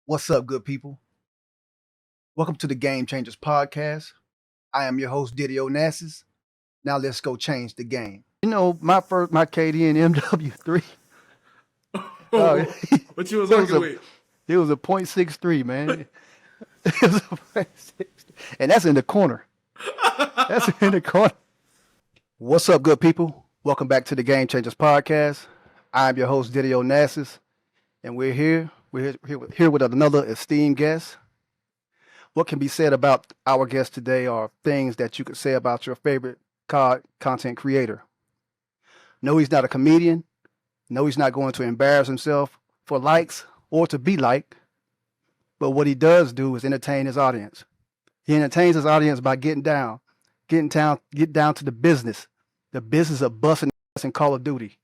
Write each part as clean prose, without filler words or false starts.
What's up, good people? Welcome to the Game Changers podcast. I am your host, diddyonasis. Now let's go change the game. You know, my KD in MW3. What you was working with? It was a .63, man. It was a .63. And that's in the corner. That's in the corner. What's up, good people? Welcome back to the Game Changers podcast. I'm your host, diddyonasis, and we're here. We're here with another esteemed guest. What can be said about our guest today are things that you could say about your favorite COD content creator. No, he's not a comedian. No, he's not going to embarrass himself for likes or to be liked. But what he does do is entertain his audience. He entertains his audience by get down to the business of busting ass in Call of Duty.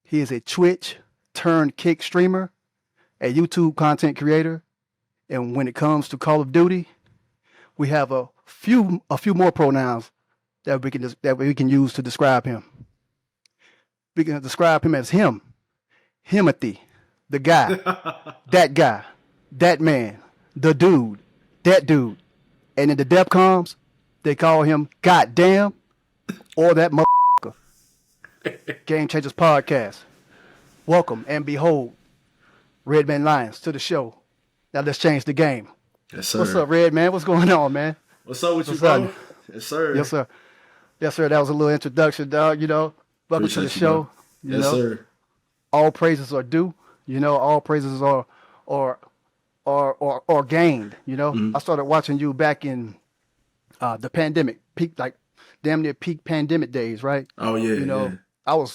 He is a Twitch turned kick streamer, a YouTube content creator, and when it comes to Call of Duty, we have a few more pronouns that we can use to describe him. We can describe him as Himothy, the guy, that man, the dude, that dude. And in the Depcoms, they call him Goddamn or that motherfucker. Game Changers Podcast. Welcome and behold, Redman Lyons to the show. Now let's change the game. Yes, sir. What's up, Red, man? What's going on, man? What's up with you, bro? Yes, sir. Yes, sir. Yes, sir. That was a little introduction, dog. You know, welcome to the show. Yes, sir. All praises are due. You know, all praises are gained. You know, I started watching you back in the pandemic, damn near peak pandemic days, right? Oh yeah. You know,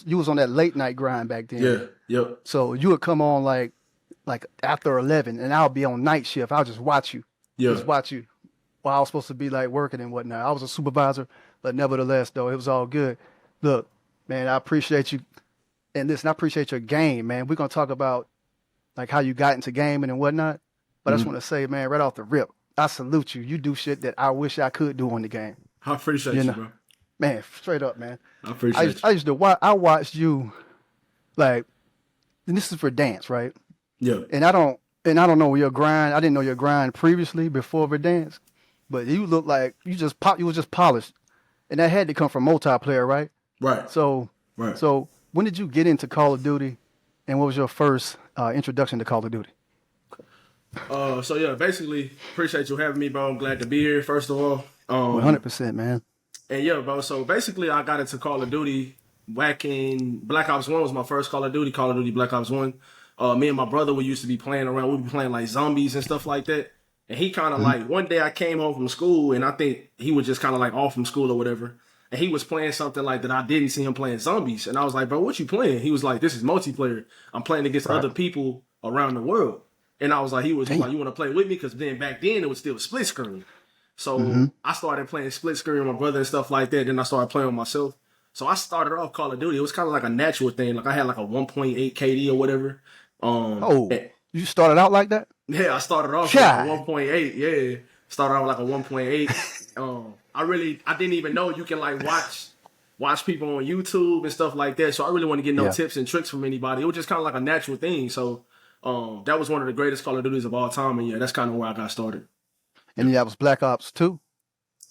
you was on that late night grind back then. Yeah. Yep. So you would come on like after 11, and I'll be on night shift. I'll just watch you. Yeah. Just watch you. While I was supposed to be like working and whatnot. I was a supervisor, but nevertheless, though, it was all good. Look, man, I appreciate you. And listen, I appreciate your game, man. We're gonna talk about like how you got into gaming and whatnot. But I just want to say, man, right off the rip, I salute you. You do shit that I wish I could do on the game. I appreciate you, bro. Man, straight up, man. I appreciate you. I watched you, like, and this is for dance, right? Yeah. And I don't know your grind. I didn't know your grind previously before Verdansk, but you look like you was just polished, and that had to come from multiplayer, right? Right. So when did you get into Call of Duty, and what was your first introduction to Call of Duty? So yeah, basically, appreciate you having me, bro. I'm glad to be here. First of all, 100%, man. And yeah, bro. So basically, I got into Call of Duty back in Black Ops 1 was my first Call of Duty Black Ops 1. Me and my brother, we used to be playing around. We'd be playing like zombies and stuff like that. And he kind of like, one day I came home from school and I think he was just kind of like off from school or whatever. And he was playing something like that. I didn't see him playing zombies. And I was like, bro, what you playing? He was like, this is multiplayer. I'm playing against other people around the world. And I was like, he was like, you want to play with me? Because then back then it was still split screen. So I started playing split screen with my brother and stuff like that. Then I started playing with myself. So I started off Call of Duty. It was kind of like a natural thing. Like I had like a 1.8 KD or whatever. You started out like that? Yeah, I started off with like a 1.8. Yeah, started out with like a 1.8. I didn't even know you can like watch people on YouTube and stuff like that. So I really want to get no tips and tricks from anybody. It was just kind of like a natural thing. So that was one of the greatest Call of Duties of all time. And yeah, that's kind of where I got started. And that was Black Ops 2?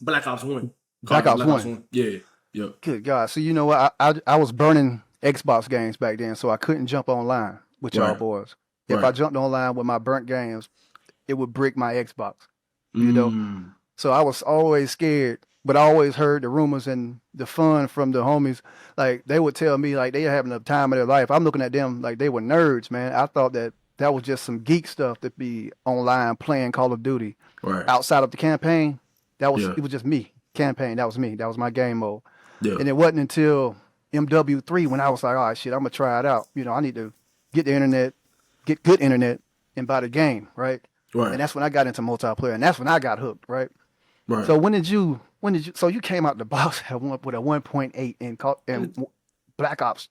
Black Ops 1. Black Ops 1. Yeah. Yep. Good God. So you know what? I was burning Xbox games back then, so I couldn't jump online with y'all boys. If I jumped online with my burnt games, it would brick my Xbox. You know? So I was always scared, but I always heard the rumors and the fun from the homies. Like, they would tell me, like, they were having the time of their life. I'm looking at them like they were nerds, man. I thought that was just some geek stuff to be online playing Call of Duty. Right. Outside of the campaign, it was just me. Campaign, that was me. That was my game mode. Yeah. And it wasn't until MW3 when I was like, all right, shit, I'm going to try it out. You know, I need to get the internet, get good internet, and buy the game, right? Right. And that's when I got into multiplayer, and that's when I got hooked, right? Right. So when did you, so you came out the box with a 1.8 in Black Ops?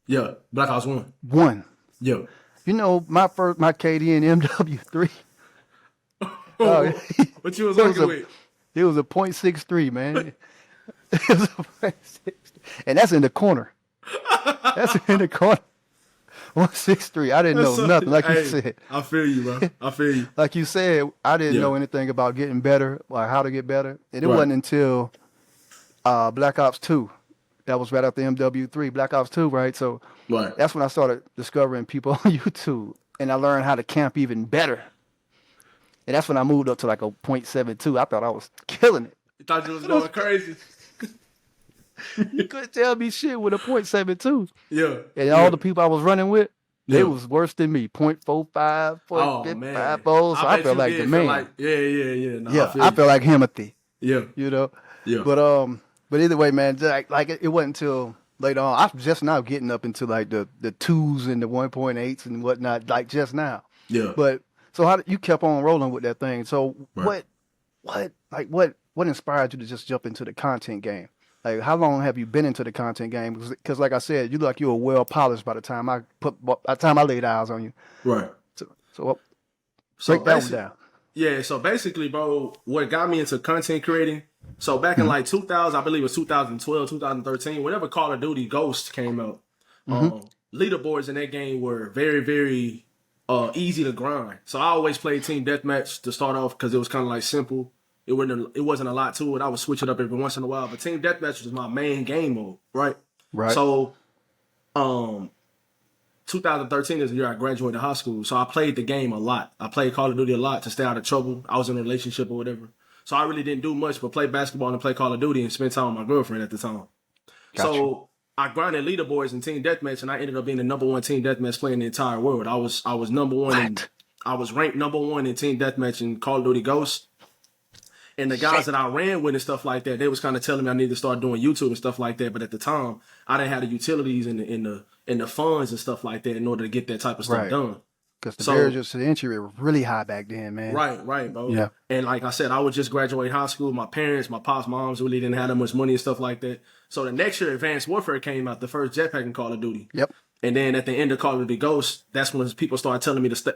Yeah, Black Ops 1. 1. Yeah. You know, my KD in MW3. What you was working with? It was a .63, man. It was a .63. And that's in the corner. That's in the corner. 163. I didn't know So, nothing. Like you hey, said, I feel you, bro. I feel you. like you said, I didn't Yeah. know anything about getting better or how to get better. And it Right. wasn't until Black Ops 2. That was right after MW3, Black Ops 2, right? So Right. that's when I started discovering people on YouTube, and I learned how to camp even better. And that's when I moved up to like a .72. I thought I was killing it. You thought you was going crazy. You couldn't tell me shit with a .72. Yeah. And all the people I was running with, they Yeah. was worse than me. .45, Oh man. .50. So I bet felt you like did the feel man. like, yeah. No, Yeah, feel I you. felt like Timothy, Yeah. you know. Yeah. But either way, man, like it wasn't until later on. I'm just now getting up into like the 2s and the 1.8s and whatnot, like just now. Yeah. But so how you kept on rolling with that thing. So Right. what inspired you to just jump into the content game? Like, how long have you been into the content game? Because like I said, you look like you were well polished by the time I laid eyes on you. Right. So So break that one basic- down. Yeah, so basically, bro, what got me into content creating, so back in like 2000, I believe it was 2012, 2013, whenever Call of Duty Ghost came out, leaderboards in that game were very, very easy to grind. So I always played Team Deathmatch to start off because it was kind of like simple. It wasn't a lot to it. I would switch it up every once in a while, but Team Deathmatch was my main game mode, right? Right. So 2013 is the year I graduated high school, so I played the game a lot. I played Call of Duty a lot to stay out of trouble. I was in a relationship or whatever. So I really didn't do much but play basketball and play Call of Duty and spend time with my girlfriend at the time. Gotcha. So I grinded leaderboards in Team Deathmatch, and I ended up being the #1 Team Deathmatch player in the entire world. I was number one. I was ranked #1 in Team Deathmatch in Call of Duty Ghosts. And the guys that I ran with and stuff like that, they was kind of telling me I need to start doing YouTube and stuff like that. But at the time, I didn't have the utilities and the funds and stuff like that in order to get that type of stuff done. Because the barriers to the entry were really high back then, man. Right, bro. Yeah. And like I said, I would just graduate high school. My parents, my pops, moms really didn't have that much money and stuff like that. So the next year, Advanced Warfare came out, the first jetpack in Call of Duty. Yep. And then at the end of Call of Duty Ghosts, that's when people started telling me to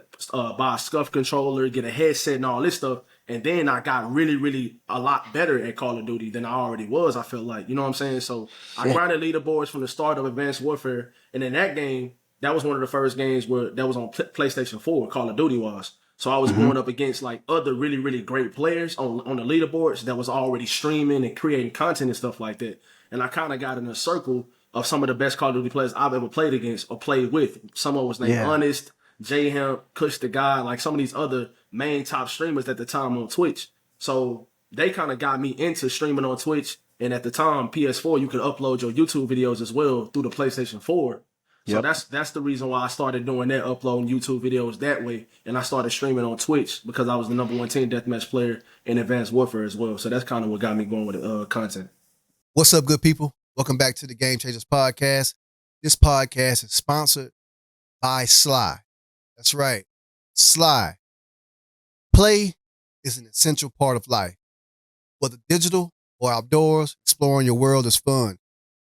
buy a scuff controller, get a headset and all this stuff. And then I got really, really a lot better at Call of Duty than I already was, I feel like. You know what I'm saying? So I grinded leaderboards from the start of Advanced Warfare. And in that game, that was one of the first games that was on PlayStation 4, Call of Duty was. So I was going up against like other really, really great players on the leaderboards that was already streaming and creating content and stuff like that. And I kind of got in a circle of some of the best Call of Duty players I've ever played against or played with. Someone was named Honest, J-Hemp, Kush the Guy, like some of these other main top streamers at the time on Twitch. So they kind of got me into streaming on Twitch. And at the time, PS4, you could upload your YouTube videos as well through the PlayStation 4. So that's the reason why I started doing that, uploading YouTube videos that way. And I started streaming on Twitch because I was the #1 Team Deathmatch player in Advanced Warfare as well. So that's kind of what got me going with content. What's up, good people? Welcome back to the Game Changers podcast. This podcast is sponsored by Sly. That's right, Sly. Play is an essential part of life. Whether digital or outdoors, exploring your world is fun.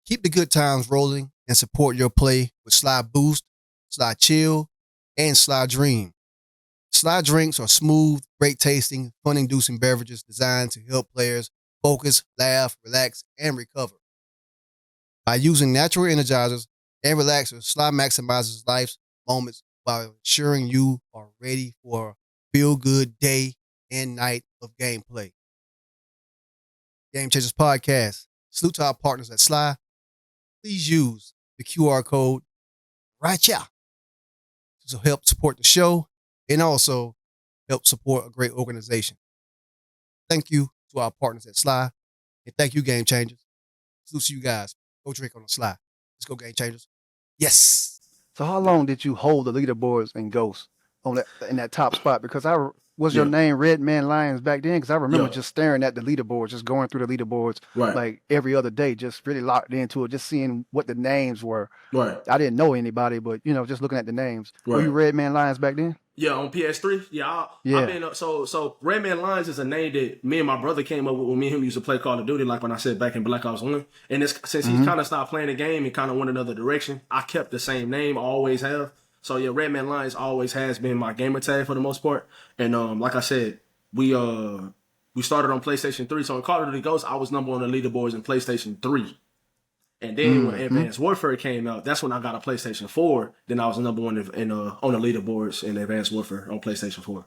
Keep the good times rolling and support your play with Sly Boost, Sly Chill, and Sly Dream. Sly drinks are smooth, great tasting, fun-inducing beverages designed to help players focus, laugh, relax, and recover. By using natural energizers and relaxers, Sly maximizes life's moments while ensuring you are ready for a feel-good day and night of gameplay. Game Changers Podcast. Salute to our partners at Sly. Please use the QR code right here to help support the show and also help support a great organization. Thank you to our partners at Sly, and thank you, Game Changers. Salute to you guys. Go drink on the Sly. Let's go, Game Changers. Yes. So how long did you hold the leaderboards and Ghosts on in that top spot? Because was your name Redman Lyons back then? Because I remember just staring at the leaderboards, just going through the leaderboards like every other day, just really locked into it, just seeing what the names were. Right. I didn't know anybody, but just looking at the names. Were you Redman Lyons back then? Yeah, on PS3. Yeah, I've been so Redman Lyons is a name that me and my brother came up with when me and him used to play Call of Duty, like when I said back in Black Ops 1. And since he kind of stopped playing the game and kind of went another direction, I kept the same name, always have. So yeah, Redman Lyons always has been my gamer tag for the most part. And like I said, we started on PlayStation 3. So in Call of Duty Ghosts, I was #1 on the leaderboards in PlayStation 3. And then when Advanced Warfare came out, that's when I got a PlayStation 4. Then I was number one in on the leaderboards in Advanced Warfare on PlayStation 4.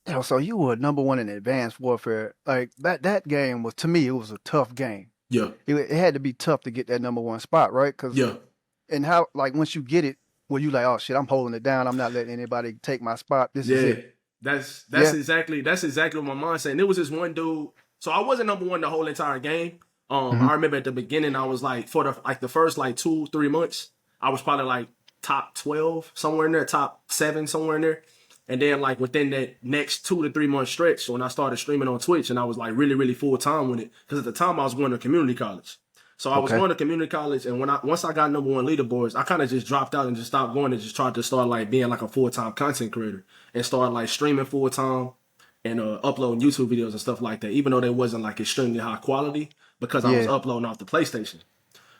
Yo, so you were number one in Advanced Warfare. Like that game was, to me, it was a tough game. Yeah. It had to be tough to get that number one spot, right? Yeah. And how, like, once you get it, well, you like, oh shit, I'm holding it down. I'm not letting anybody take my spot. This is it. That's exactly what my mind said. And it was this one dude. So I wasn't number one the whole entire game. I remember at the beginning, I was like, for the first like 2-3 months, I was probably like top 12 somewhere in there, top 7 somewhere in there. And then like within that next 2 to 3 month stretch, when I started streaming on Twitch, and I was like really, really full time with it, because at the time I was going to community college. So I was going to community college, and once I got number one leaderboards, I kind of just dropped out and just stopped going and just tried to start like being like a full-time content creator and start like streaming full-time and uploading YouTube videos and stuff like that, even though they wasn't like extremely high quality because I was uploading off the PlayStation.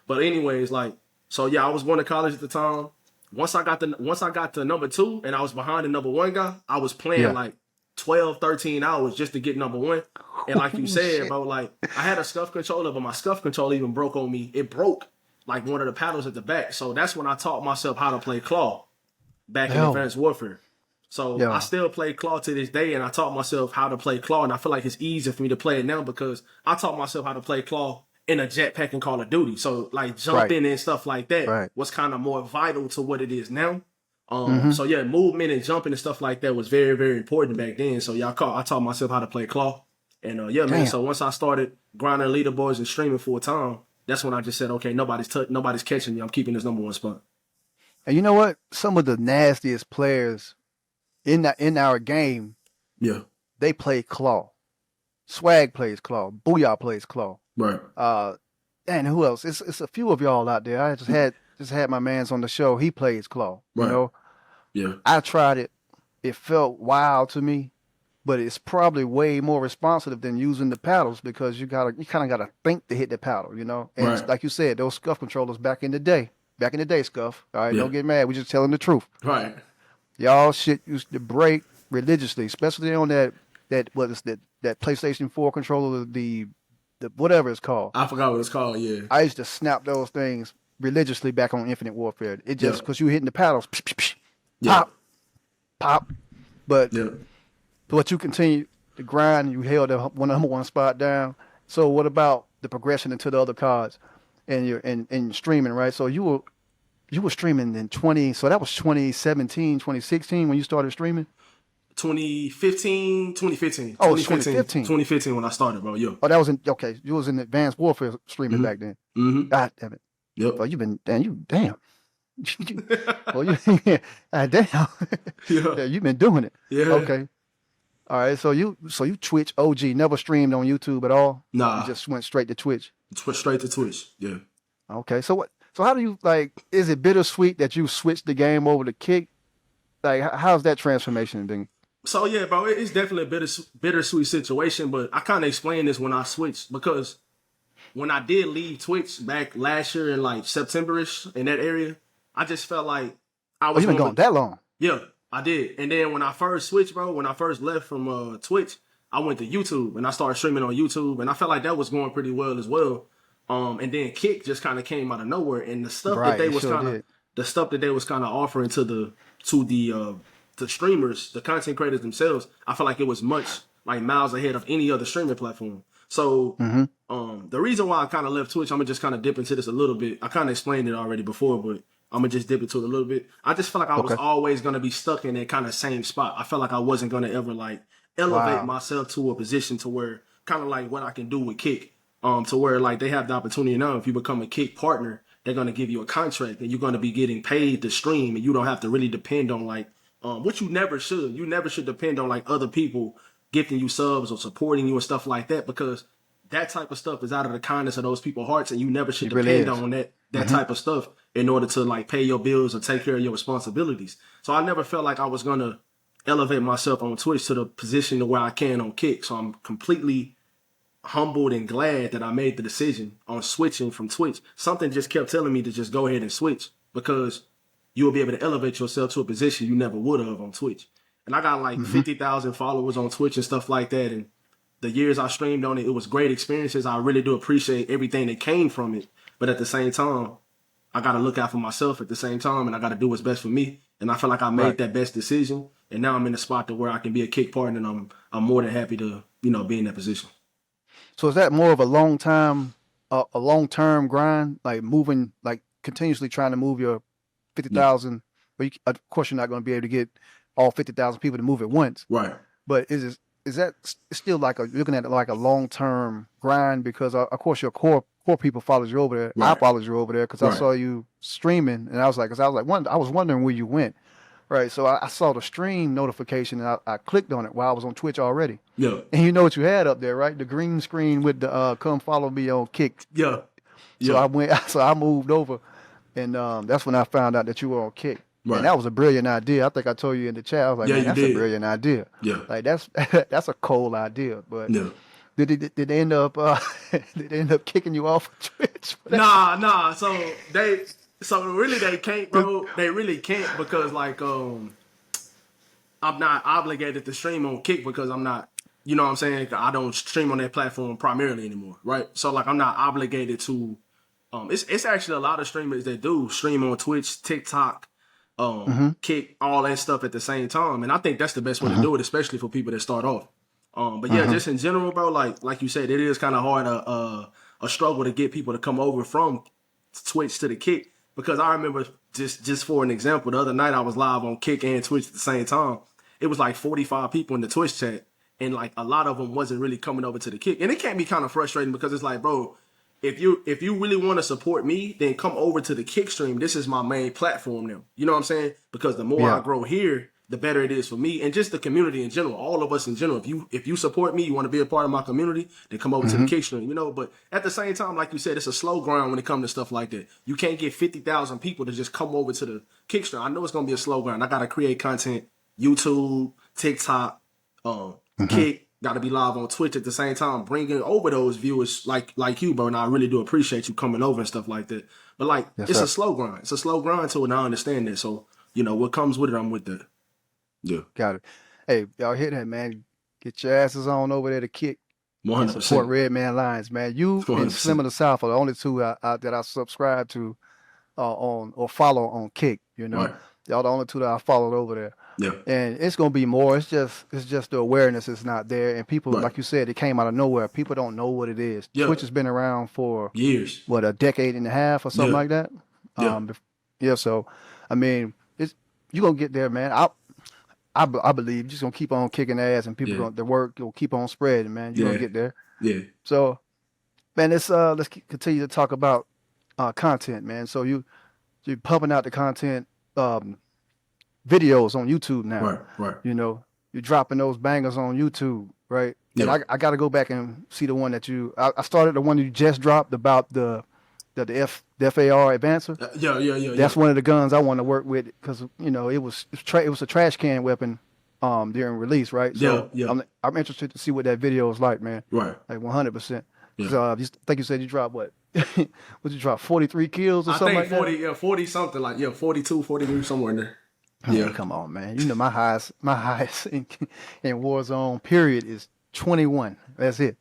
But anyways, like, so yeah, I was going to college at the time. Once I got to number 2 and I was behind the number 1 guy, I was playing like 12, 13 hours just to get number 1. And like you said, bro, like I had a scuff controller, but my scuff controller even broke on me. It broke like one of the paddles at the back. So that's when I taught myself how to play claw back in Advanced Warfare. So I still play claw to this day, and I taught myself how to play claw. And I feel like it's easier for me to play it now because I taught myself how to play claw in a jetpack in Call of Duty. So like jumping and stuff like that was kind of more vital to what it is now. So yeah, movement and jumping and stuff like that was very, very important back then. So yeah, I taught myself how to play claw. And yeah, man, so once I started grinding leaderboards and streaming full time, that's when I just said, okay, nobody's catching me. I'm keeping this number 1 spot. And you know what? Some of the nastiest players in our game, they play claw. Swag plays claw. Booyah plays claw. Right. And who else? It's a few of y'all out there. I just had my man's on the show. He plays claw. You know? Yeah. I tried it. It felt wild to me, but it's probably way more responsive than using the paddles because you kind of gotta think to hit the paddle, you know. And it's like you said, those scuff controllers back in the day, Scuff. All right, don't get mad. We just telling the truth. Right. Y'all shit used to break religiously, especially on that PlayStation 4 controller, the whatever it's called. I forgot what it's called. Yeah. I used to snap those things religiously back on Infinite Warfare. It just because you hitting the paddles, pop. But you continue to grind. You held the number 1 spot down. So what about the progression into the other cards and your streaming, right? So you were streaming in 20. So that was 2017, 2016 when you started streaming. 2015. Oh, 2015. 2015 when I started, bro. Yeah. Oh, that was you was in Advanced Warfare streaming back then. God damn it. Yep. Oh, damn. Well, damn. Yeah, you've been doing it. Yeah. Okay. All right. So you Twitch OG, never streamed on YouTube at all? Nah. You just went straight to Twitch. Straight to Twitch. Yeah. Okay. So how do you is it bittersweet that you switched the game over to Kick? Like, how's that transformation been? So yeah, bro, it's definitely a bittersweet situation, but I kind of explained this when I switched because when I did leave Twitch back last year in like September-ish in that area, I just felt like I was. Oh, you been gone that long? Yeah, I did. And then when I first switched, bro, when I first left from Twitch, I went to YouTube and I started streaming on YouTube, and I felt like that was going pretty well as well. And then Kick just kind of came out of nowhere, and the stuff that they was kind of offering to the streamers, the content creators themselves, I felt like it was much like miles ahead of any other streaming platform. So the reason why I kind of left Twitch, I'm gonna just kind of dip into this a little bit. I kind of explained it already before, but I'm gonna just dip into it a little bit. I just felt like I was always gonna be stuck in that kind of same spot. I felt like I wasn't gonna ever like elevate myself to a position to where kind of like what I can do with Kick, to where like they have the opportunity now. If you become a Kick partner, they're gonna give you a contract and you're gonna be getting paid to stream, and you don't have to really depend on like which you never should. You never should depend on like other people gifting you subs or supporting you and stuff like that, because that type of stuff is out of the kindness of those people's hearts, and you never should depend on that type of stuff in order to like pay your bills or take care of your responsibilities. So I never felt like I was gonna elevate myself on Twitch to the position to where I can on Kick. So I'm completely humbled and glad that I made the decision on switching from Twitch. Something just kept telling me to just go ahead and switch, because you will be able to elevate yourself to a position you never would have on Twitch. And I got like 50,000 followers on Twitch and stuff like that. And the years I streamed on it, it was great experiences. I really do appreciate everything that came from it. But at the same time, I got to look out for myself at the same time, and I got to do what's best for me. And I feel like I made that best decision, and now I'm in a spot to where I can be a kick partner, and I'm more than happy to be in that position. So is that more of a long-term grind, like moving, like continuously trying to move your 50,000? But of course, you're not going to be able to get all 50,000 people to move at once. Right. But is that still like you're looking at it like a long-term grind? Because of course your core people follows you over there. Right. I followed you over there because I saw you streaming, and I was wondering where you went. Right, so I saw the stream notification, and I clicked on it while I was on Twitch already. Yeah. And you know what you had up there, right? The green screen with the "Come follow me" on Kick. Yeah. So I moved over, and that's when I found out that you were on Kick. Right. And that was a brilliant idea. I think I told you in the chat. I was like, man, that's a brilliant idea. Yeah. Like that's a cold idea. But did they end up kicking you off of Twitch? Nah. So really they can't, bro. They really can't because like I'm not obligated to stream on Kick because I'm not, you know what I'm saying? I don't stream on that platform primarily anymore, right? So like I'm not obligated to it's actually a lot of streamers that do stream on Twitch, TikTok, Kick, all that stuff at the same time. And I think that's the best way to do it, especially for people that start off. But yeah, just in general, bro, like you said, it is kind of hard a struggle to get people to come over from Twitch to the Kick. Because I remember, just for an example, the other night I was live on Kick and Twitch at the same time. It was like 45 people in the Twitch chat, and like a lot of them wasn't really coming over to the Kick. And it can be kind of frustrating because it's like, bro, if you really want to support me, then come over to the Kick stream. This is my main platform now. You know what I'm saying? Because the more I grow here, the better it is for me and just the community in general, all of us in general. If you support me, you want to be a part of my community, then come over to the Kick stream, But at the same time, like you said, it's a slow grind when it comes to stuff like that. You can't get 50,000 people to just come over to the Kick stream. I know it's going to be a slow grind. I got to create content, YouTube, TikTok, Kick, got to be live on Twitch at the same time, bringing over those viewers like you, bro. And I really do appreciate you coming over and stuff like that. But it's a slow grind. It's a slow grind to it, and I understand that. So, what comes with it, I'm with that. Yeah. Got it. Hey, y'all hear that, man? Get your asses on over there to Kick. 100%. And support Redman Lyons, man. You 100%. And Slim of the South are the only two that I subscribe to on or follow on Kick. Right. Y'all the only two that I followed over there. Yeah. And it's gonna be more. It's just the awareness is not there, and people, like you said, it came out of nowhere. People don't know what it is. Yeah. Twitch has been around for years. What, a decade and a half or something like that. Yeah. So, I mean, you're gonna get there, man. I believe you're just gonna keep on kicking ass, and people the work will keep on spreading, man. You're gonna get there. Yeah. So, man, let's continue to talk about content, man. So you're pumping out the content, videos on YouTube now. Right. You're dropping those bangers on YouTube, right? Yeah. And I got to go back and see the one that I started the one you just dropped about the FAR Advancer. Yeah. That's one of the guns I want to work with because it was a trash can weapon during release, right? So I'm interested to see what that video is like, man. Right. Like 100%. Yeah. So I think you said you dropped what? Would you drop 43 kills or something like 40, that? 40 something 42, 43 somewhere in there. Yeah, come on, man. My highest in Warzone period is 21. That's it.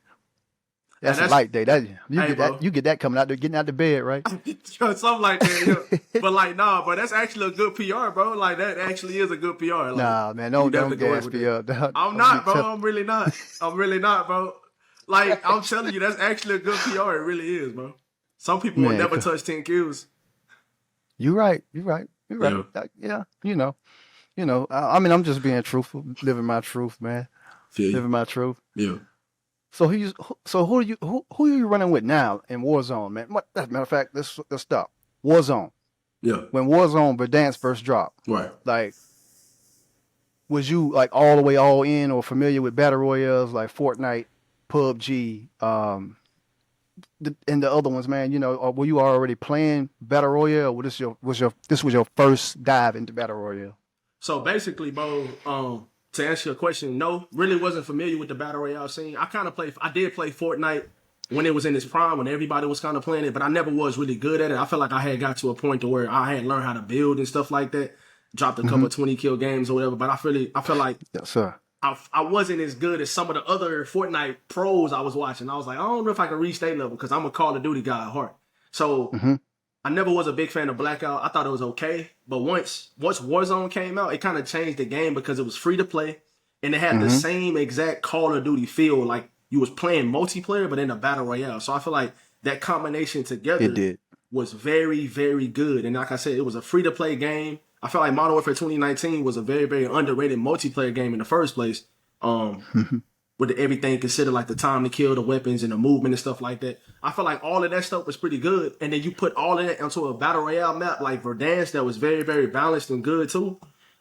That's a light day. You get that coming out there, getting out the bed, right? Something like that. But but that's actually a good PR, bro. Like that actually is a good PR. Nah, man, don't gas me up. I'm not, bro. I'm really not. Bro. Like I'm telling you, that's actually a good PR. It really is, bro. Some people will never touch 10 kills. You're right. Yeah. I mean, I'm just being truthful, living my truth, man. Living my truth. Yeah. So who are you running with now in Warzone, man? As a matter of fact, let's stop. Warzone. Yeah. When Warzone Verdansk first dropped, right? Like, was you like all the way all in or familiar with battle royales like Fortnite, PUBG, and the other ones, man? Or were you already playing battle royale? Or this was your first dive into battle royale? So basically, bro, to answer your question, no, really wasn't familiar with the battle royale scene. I did play Fortnite when it was in its prime, when everybody was kind of playing it, but I never was really good at it. I feel like I had got to a point to where I had learned how to build and stuff like that. Dropped a couple 20 kill games or whatever, but I feel like yes, sir. I wasn't as good as some of the other Fortnite pros I was watching. I was like, I don't know if I can reach that level because I'm a Call of Duty guy at heart. So Mm-hmm. I never was a big fan of Blackout. I thought it was okay, but once Warzone came out, it kind of changed the game because it was free to play, and it had the Mm-hmm. same exact Call of Duty feel, like you was playing multiplayer, but in a battle royale. So I feel like that combination It together did. was very, very good. And like I said, it was a free to play game. I felt like Modern Warfare 2019 was a very, very underrated multiplayer game in the first place. With everything considered, like the time to kill, the weapons, and the movement and stuff like that. I feel like all of that stuff was pretty good. And then you put all of that into a battle royale map like Verdansk that was very, very balanced and good too.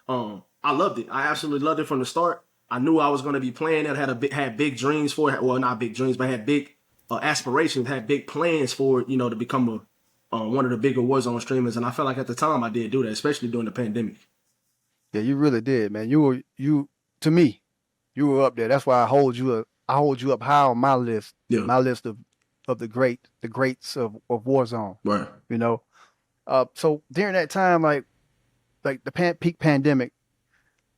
I loved it. I absolutely loved it from the start. I knew I was going to be playing it. Had big dreams for it. Well, not big dreams, but had big aspirations, had big plans for it, to become one of the bigger Warzone streamers. And I felt like at the time I did do that, especially during the pandemic. Yeah, you really did, man. To me, you were up there. That's why I hold you up high on my list. Yeah. My list of the greats of Warzone. Right. So during that time, like the peak pandemic,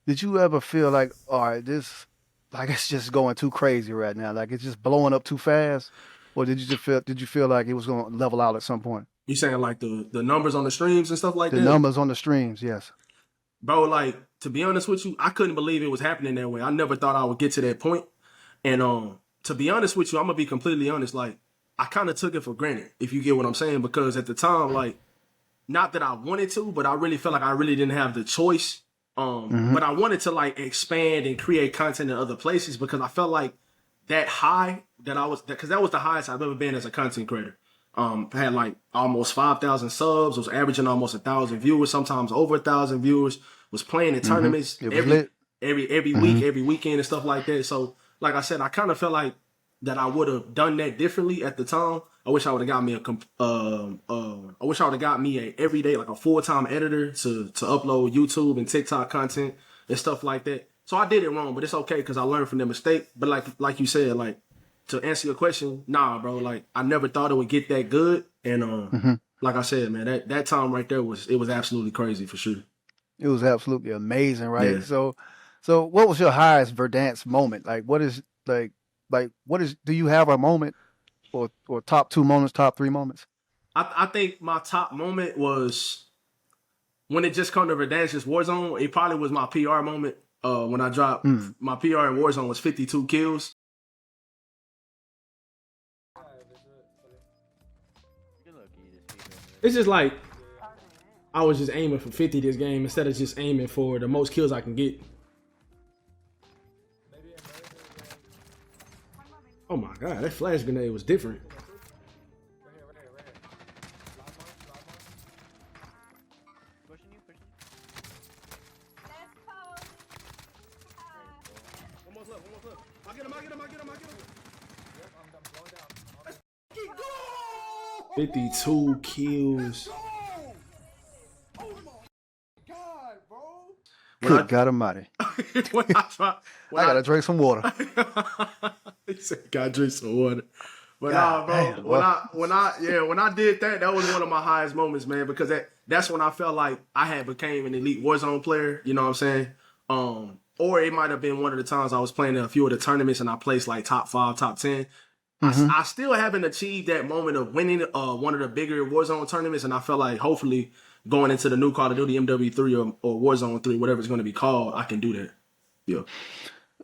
did you ever feel like, all right, this, like, it's just going too crazy right now, like it's just blowing up too fast, or did you feel like it was going to level out at some point? You saying like the numbers on the streams and stuff like that? The numbers on the streams, yes. Bro, like, to be honest with you, I couldn't believe it was happening that way. I never thought I would get to that point. And to be honest with you, I'm gonna be completely honest. Like, I kind of took it for granted, if you get what I'm saying, because at the time, like, not that I wanted to, but I really felt like I really didn't have the choice. But I wanted to like expand and create content in other places because I felt like that high because that was the highest I've ever been as a content creator. I had like almost 5,000 subs, was averaging almost 1,000 viewers, sometimes over 1,000 viewers, was playing in tournaments every week, every weekend and stuff like that. So like I said, I kind of felt like that I would have done that differently at the time. I wish I would have got me a everyday, like a full-time editor to upload YouTube and TikTok content and stuff like that. So I did it wrong, but it's okay because I learned from the mistake. But like you said, like, to answer your question, nah, bro, like I never thought it would get that good. And like I said, man, that time right there was absolutely crazy for sure. It was absolutely amazing, right? Yeah. So what was your highest Verdansk moment? Like, do you have a moment or top 2 moments, top 3 moments? I think my top moment was when it just come to Verdansk Warzone. It probably was my PR moment. When I dropped my PR in Warzone was 52 kills. It's just like I was just aiming for 50 this game instead of just aiming for the most kills I can get. Oh my god, that flash grenade was different. Almost left. I get him. 52 kills. Good God Almighty! I gotta drink some water. He said, "Gotta drink some water." But God, bro, man, when I did that was one of my highest moments, man, because that's when I felt like I had became an elite Warzone player. You know what I'm saying? Or it might have been one of the times I was playing in a few of the tournaments and I placed like top 5, top 10. I still haven't achieved that moment of winning one of the bigger Warzone tournaments, and I felt like hopefully going into the new Call of Duty MW3 or Warzone 3, whatever it's going to be called, I can do that. Yeah.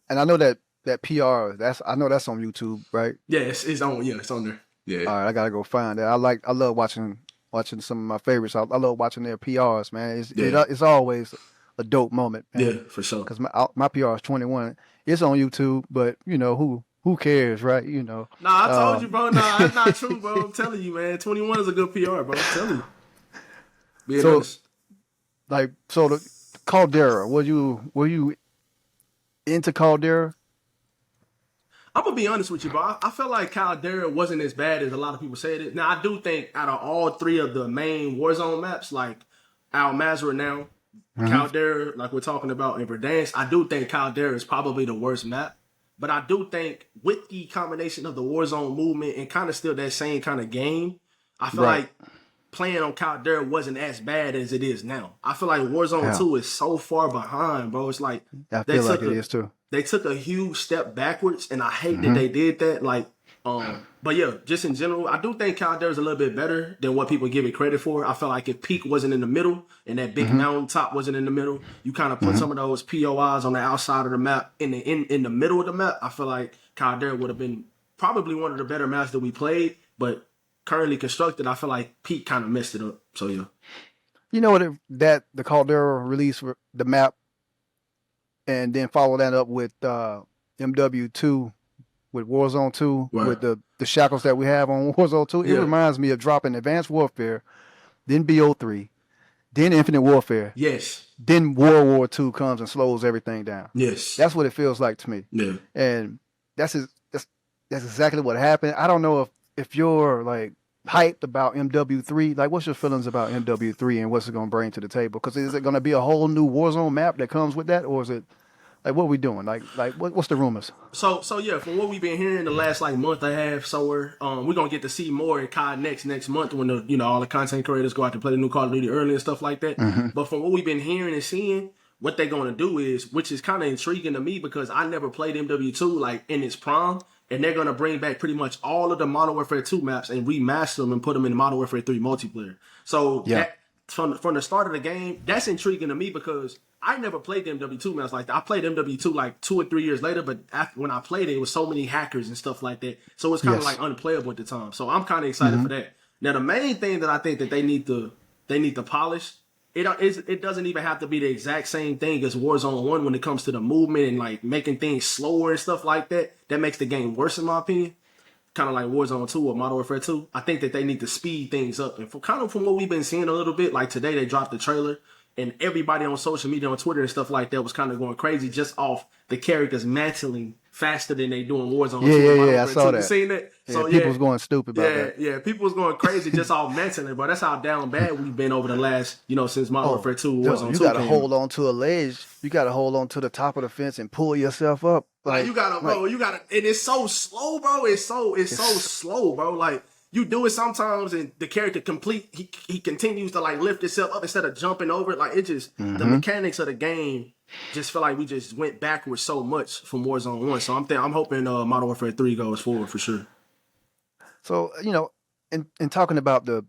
And I know that PR, that's on YouTube, right? Yeah, it's on. Yeah, it's on there. Yeah. All right, I gotta go find that. I love watching some of my favorites. I love watching their PRs, man. It's always a dope moment, man. Yeah, for sure. Because my PR is 21. It's on YouTube, but who cares, right? Nah, I told you, bro. Nah, that's not true, bro. I'm telling you, man. 21 is a good PR, bro. I'm telling you. Being honest. So the Caldera, were you into Caldera? I'm gonna be honest with you, bro. I felt like Caldera wasn't as bad as a lot of people said it. Now, I do think out of all 3 of the main Warzone maps, like Al Mazrah now, Caldera, like we're talking about in Verdansk, I do think Caldera is probably the worst map. But I do think with the combination of the Warzone movement and kind of still that same kind of game, I feel like playing on Caldera wasn't as bad as it is now. I feel like Warzone 2 is so far behind, bro. It's like I feel like it is too. They took a huge step backwards, and I hate that they did that. Like, But yeah, just in general, I do think Cod is a little bit better than what people give it credit for. I feel like if Peak wasn't in the middle and that big mountain top wasn't in the middle, you kind of put some of those POIs on the outside of the map in the middle of the map. I feel like Cod would have been probably one of the better maps that we played, but currently constructed, I feel like Peak kind of messed it up. So yeah. You know what? The Caldera released the map, and then follow that up with MW2, with Warzone 2, Right. with the shackles that we have on Warzone 2. It reminds me of dropping Advanced Warfare, then BO3, then Infinite Warfare. Yes. Then World War II comes and slows everything down. Yes. That's what it feels like to me. Yeah. And that's exactly what happened. I don't know if you're like hyped about MW3. Like, what's your feelings about MW3 and what's it going to bring to the table? Because is it going to be a whole new Warzone map that comes with that, or is it like what are we doing? Like what's the rumors? So yeah, from what we've been hearing the last like month and a half, somewhere, we're gonna get to see more in COD next month when all the content creators go out to play the new Call of Duty early and stuff like that. But from what we've been hearing and seeing, what they're gonna do is, which is kind of intriguing to me because I never played MW2 like in its prime, and they're gonna bring back pretty much all of the Modern Warfare 2 maps and remaster them and put them in Modern Warfare 3 multiplayer. So that, from the start of the game, that's intriguing to me because I never played the MW2 maps like that. I played MW2 like 2 or 3 years later, but when I played it was so many hackers and stuff like that. So it's kind of like unplayable at the time. So I'm kind of excited for that. Now the main thing that I think that they need to polish, it doesn't even have to be the exact same thing as Warzone 1 when it comes to the movement and like making things slower and stuff like that. That makes the game worse in my opinion. Kind of like Warzone 2 or Modern Warfare 2. I think that they need to speed things up. And from what we've been seeing a little bit, like today they dropped the trailer and everybody on social media, on Twitter and stuff like that was kind of going crazy just off the characters mantling faster than they do in Warzone 2. Yeah, I saw that. You seen that? Yeah, so people was going stupid about that. Yeah, people was going crazy just off mantling, but that's how down bad we've been over the last, since Modern Warfare 2 Warzone 2. You gotta hold on to a ledge. You gotta hold on to the top of the fence and pull yourself up. Like you gotta, and it's so slow, bro. It's so slow, bro. Like you do it sometimes, and the character he continues to like lift himself up instead of jumping over it. Like it just the mechanics of the game just feel like we just went backwards so much from Warzone 1. So I'm hoping Modern Warfare 3 goes forward for sure. So in talking about the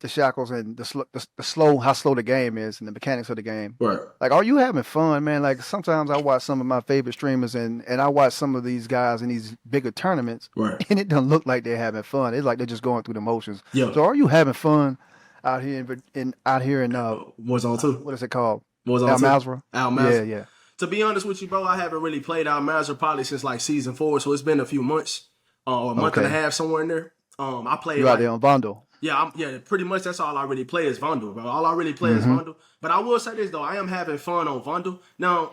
shackles and how slow the game is and the mechanics of the game. Right. Like, are you having fun, man? Like, sometimes I watch some of my favorite streamers and I watch some of these guys in these bigger tournaments, right, and it doesn't look like they're having fun. It's like they're just going through the motions. Yeah. So, are you having fun out here in Warzone 2? What is it called? Warzone 2. Al-Mazrah? Al-Mazrah. Yeah. To be honest with you, bro, I haven't really played Al-Mazrah probably since like season 4, so it's been a few months, or a month and a half somewhere in there. I played. You out there on Vandal? Yeah, pretty much that's all I really play is Vandal, bro. All I really play is Vandal. But I will say this, though. I am having fun on Vandal. Now,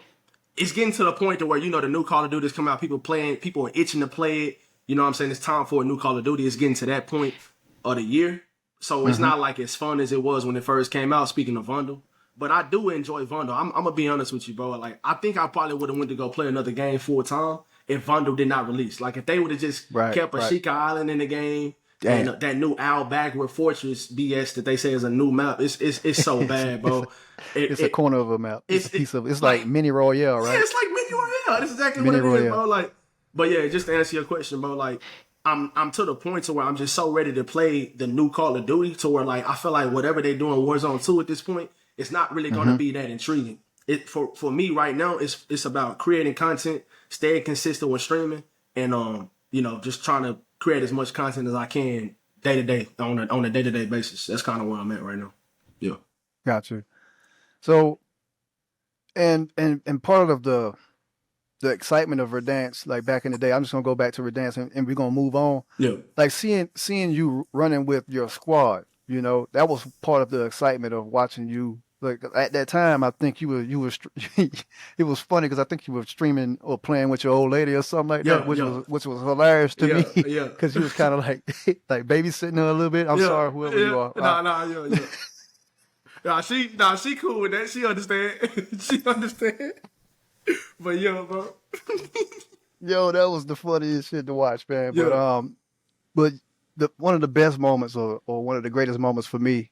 it's getting to the point to where, the new Call of Duty is coming out. People are itching to play it. You know what I'm saying? It's time for a new Call of Duty. It's getting to that point of the year. So it's not like as fun as it was when it first came out, speaking of Vandal. But I do enjoy Vandal. I'm going to be honest with you, bro. Like, I think I probably would have went to go play another game full time if Vandal did not release. Like, if they would have just kept Ashika Island in the game, and that new Al Backward Fortress BS that they say is a new map, it's so bad, bro. It's a corner of a map. It's a piece of. It's like Mini Royale, right? Yeah, it's like Mini Royale. That's exactly what it is, bro. Like, but yeah, just to answer your question, bro. Like, I'm to the point to where I'm just so ready to play the new Call of Duty to where like I feel like whatever they do in Warzone 2 at this point, it's not really going to be that intriguing. It for me right now, it's about creating content, staying consistent with streaming, and just trying to create as much content as I can day to day on a day to day basis. That's kind of where I'm at right now. Yeah. Got you. So, and part of the excitement of Verdansk, like back in the day, I'm just gonna go back to Verdansk and we're gonna move on. Yeah. Like seeing you running with your squad, that was part of the excitement of watching you. Like at that time, I think you were it was funny because I think you were streaming or playing with your old lady or something like that, which was hilarious to me. Yeah, because you was kind of like babysitting her a little bit. I'm sorry, whoever you are. She cool with that. She understand. She understand. But bro. Yo, that was the funniest shit to watch, man. Yeah. But one of the best moments or one of the greatest moments for me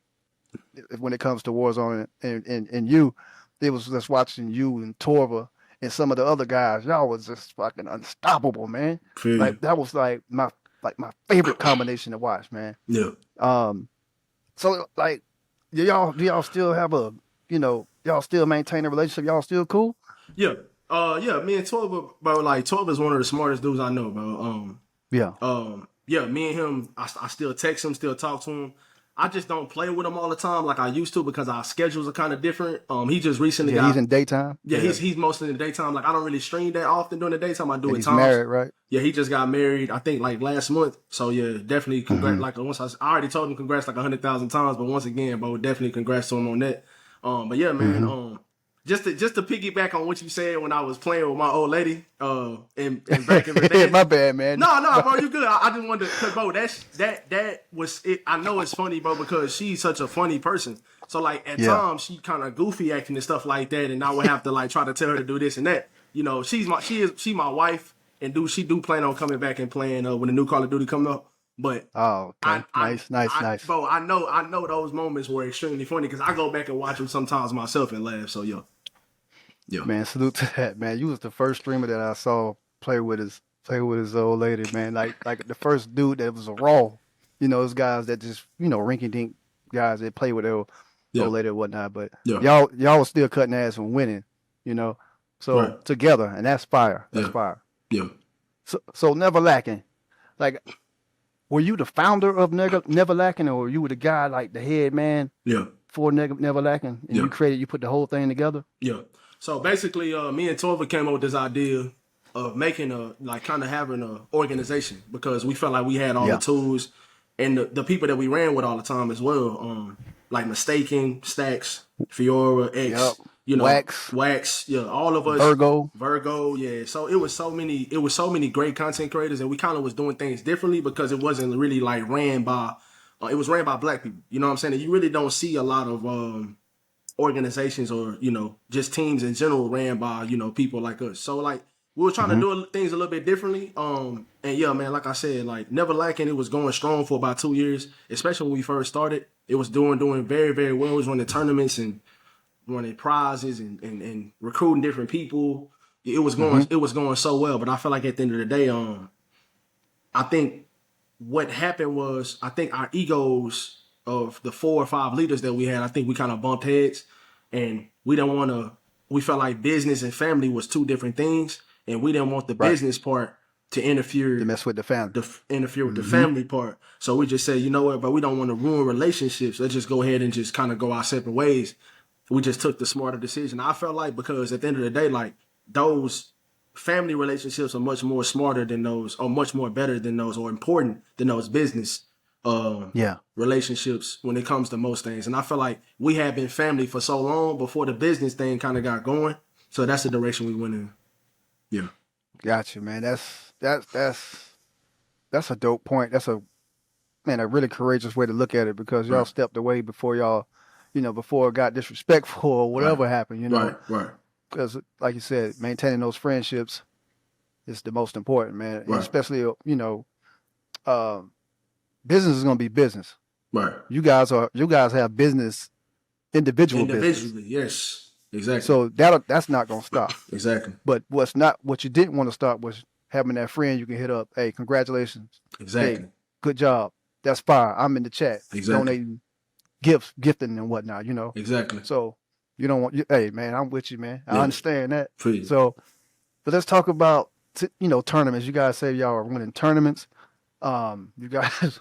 when it comes to Warzone and you, it was just watching you and Tourva and some of the other guys. Y'all was just fucking unstoppable, man. Like that was like like my favorite combination to watch, man. Yeah. So like, do y'all still have y'all still maintain a relationship? Y'all still cool? Yeah. Yeah, me and Tourva, bro, like Tourva is one of the smartest dudes I know, bro. Yeah. Yeah, me and him, I still text him, still talk to him. I just don't play with him all the time like I used to because our schedules are kind of different. He just recently he's in daytime. Yeah, he's mostly in the daytime. Like I don't really stream that often during the daytime. I do And it he's times. married, right? Yeah, he just got married. I think like last month. So yeah, definitely congrats. Like once I already told him congrats like 100,000 times, but once again, bro, definitely congrats to him on that. But yeah, man. Just to piggyback on what you said when I was playing with my old lady, and back in Verdansk. My bad, man. No, bro, you good. I just wanted to, cause bro, that was it. I know it's funny, bro, because she's such a funny person. So like at times she kind of goofy acting and stuff like that, and I would have to like try to tell her to do this and that. You know, she's my wife, and she plan on coming back and playing when the new Call of Duty come up. But okay. Nice. Bro, I know those moments were extremely funny because I go back and watch them sometimes myself and laugh. So yeah. Man, salute to that, man. You was the first streamer that I saw play with his old lady, man. Like the first dude that was a raw. You know, those guys that just, rinky dink guys that play with their old lady and whatnot. But y'all was still cutting ass and winning, So together, and that's fire. That's fire. Yeah. So Never Lackin. Like, were you the founder of Never Lackin, or you were the guy like the head man? Yeah. For Never Lackin, and you put the whole thing together? Yeah. So basically, me and Tourva came up with this idea of making having an organization because we felt like we had all the tools and the people that we ran with all the time as well. Like Mistaken, Stacks, Fiora, X, Wax, yeah, all of us. Virgo, yeah. So it was so many great content creators, and we kind of was doing things differently because it wasn't really like ran by. It was ran by Black people. You know what I'm saying? And you really don't see a lot of organizations or just teams in general ran by people like us. So like we were trying to do things a little bit differently. And yeah, man, like I said, like Never Lackin, it was going strong for about 2 years, especially when we first started. It was doing very, very well. It was running tournaments and running prizes and recruiting different people. It was going so well. But I feel like at the end of the day, I think what happened was I think our egos of the 4 or 5 leaders that we had, I think we kind of bumped heads, and we felt like business and family was 2 different things, and we didn't want the business part to interfere, to mess with the family, interfere with the family part. So we just said, you know what, but we don't want to ruin relationships. Let's just go ahead and just kind of go our separate ways. We just took the smarter decision. I felt like because at the end of the day, like those family relationships are much more smarter than those, or much more better than those, or important than those business relationships when it comes to most things. And I feel like we had been family for so long before the business thing kind of got going. So that's the direction we went in. Yeah. Gotcha, man. That's a dope point. That's a really courageous way to look at it because y'all stepped away before y'all, before it got disrespectful or whatever happened, Right. Because like you said, maintaining those friendships is the most important, man. And especially, business is going to be business. Right. You guys have business individually, yes. Exactly. So that's not going to stop. Exactly. But what you didn't want to stop was having that friend you can hit up. Hey, congratulations. Exactly. Hey, good job. That's fire. I'm in the chat. Exactly. Donating gifting and whatnot, Exactly. So you don't want, hey man, I'm with you, man. I understand that. Please. So, but let's talk about, tournaments. You guys say y'all are winning tournaments. You guys,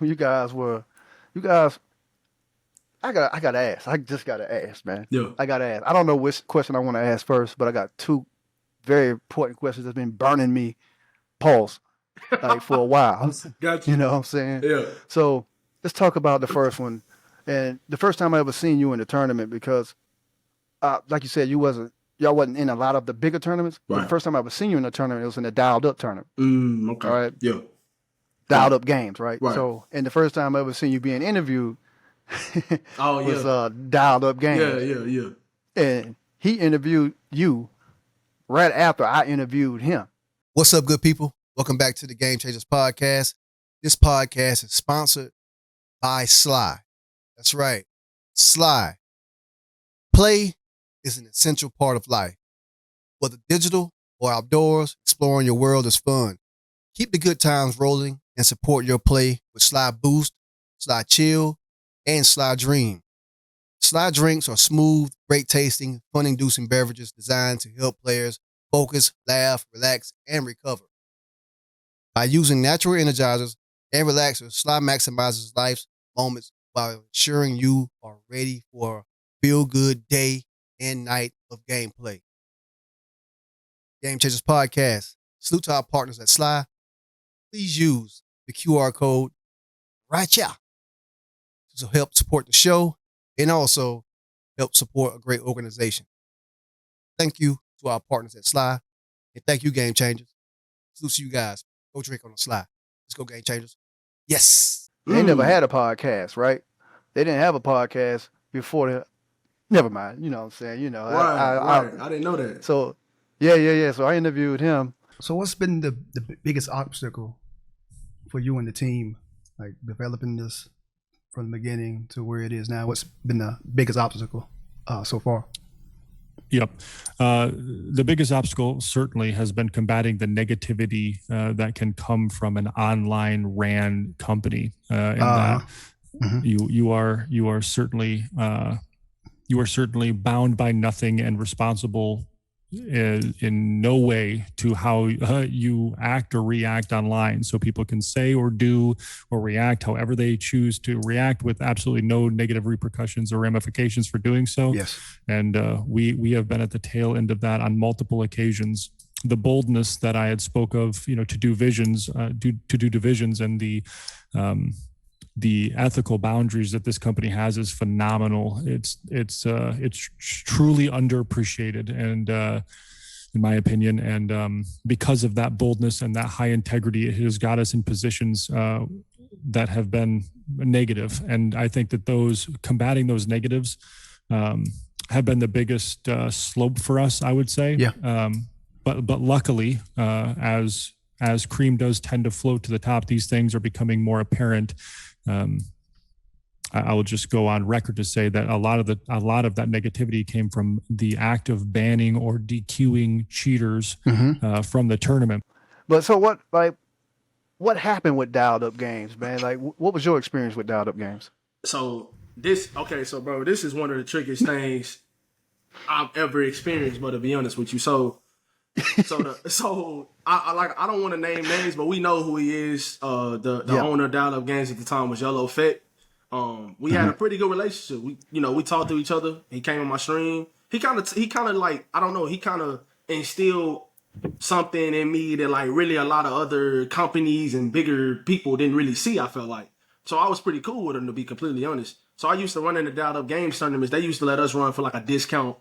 I gotta ask. I just gotta ask, man. Yeah. I gotta ask. I don't know which question I want to ask first, but I got 2 very important questions that's been burning me pulse like for a while. Got you. You know what I'm saying? Yeah. So let's talk about the first one. And the first time I ever seen you in a tournament, because like you said, y'all wasn't in a lot of the bigger tournaments. Right. But the first time I ever seen you in a tournament, it was in a dialed up tournament. Okay. All right. Yeah. Dialed up games, right? Right. So, and the first time I ever seen you being interviewed was dialed up games. Yeah. And he interviewed you right after I interviewed him. What's up, good people? Welcome back to the Game Changers podcast. This podcast is sponsored by Sly. That's right, Sly. Play is an essential part of life. Whether digital or outdoors, exploring your world is fun. Keep the good times rolling and support your play with Sly Boost, Sly Chill, and Sly Dream. Sly drinks are smooth, great tasting, fun-inducing beverages designed to help players focus, laugh, relax, and recover. By using natural energizers and relaxers, Sly maximizes life's moments while ensuring you are ready for a feel-good day and night of gameplay. Game Changers Podcast. Salute to our partners at Sly. Please use the QR code right here to help support the show and also help support a great organization. Thank you to our partners at Sly, and thank you, Game Changers. Salute to you guys. Go drink on the Sly. Let's go, Game Changers. Yes. They never had a podcast, right? They didn't have a podcast before the. Never mind. You know what I'm saying? You know, Right. I didn't know that. So, yeah. So I interviewed him. So what's been the biggest obstacle for you and the team, like developing this from the beginning to where it is now? What's been the biggest obstacle so far? Yep. The biggest obstacle certainly has been combating the negativity that can come from an online ran company. You are certainly bound by nothing and responsible in no way to how you act or react online. So people can say or do or react however they choose to react with absolutely no negative repercussions or ramifications for doing so. Yes. And we have been at the tail end of that on multiple occasions. The boldness that I had spoke of, to do divisions and the ethical boundaries that this company has is phenomenal. It's truly underappreciated, and in my opinion, and because of that boldness and that high integrity, it has got us in positions that have been negative. And I think that combating those negatives have been the biggest slope for us, I would say. Yeah. But luckily, as cream does tend to float to the top, these things are becoming more apparent. I will just go on record to say that a lot of that negativity came from the act of banning or DQing cheaters from the tournament. But so what happened with dialed up games, man? Like, what was your experience with dialed up games? So bro, this is one of the trickiest things I've ever experienced. But to be honest with you, I don't want to name names, but we know who he is. The owner of Dial Up Games at the time was Yellow Fett. We had a pretty good relationship. We talked to each other. He came on my stream. He kind of like, I don't know, he kind of instilled something in me that like really a lot of other companies and bigger people didn't really see, I felt like. So I was pretty cool with him, to be completely honest. So I used to run in the Dial Up Games tournaments. They used to let us run for like a discount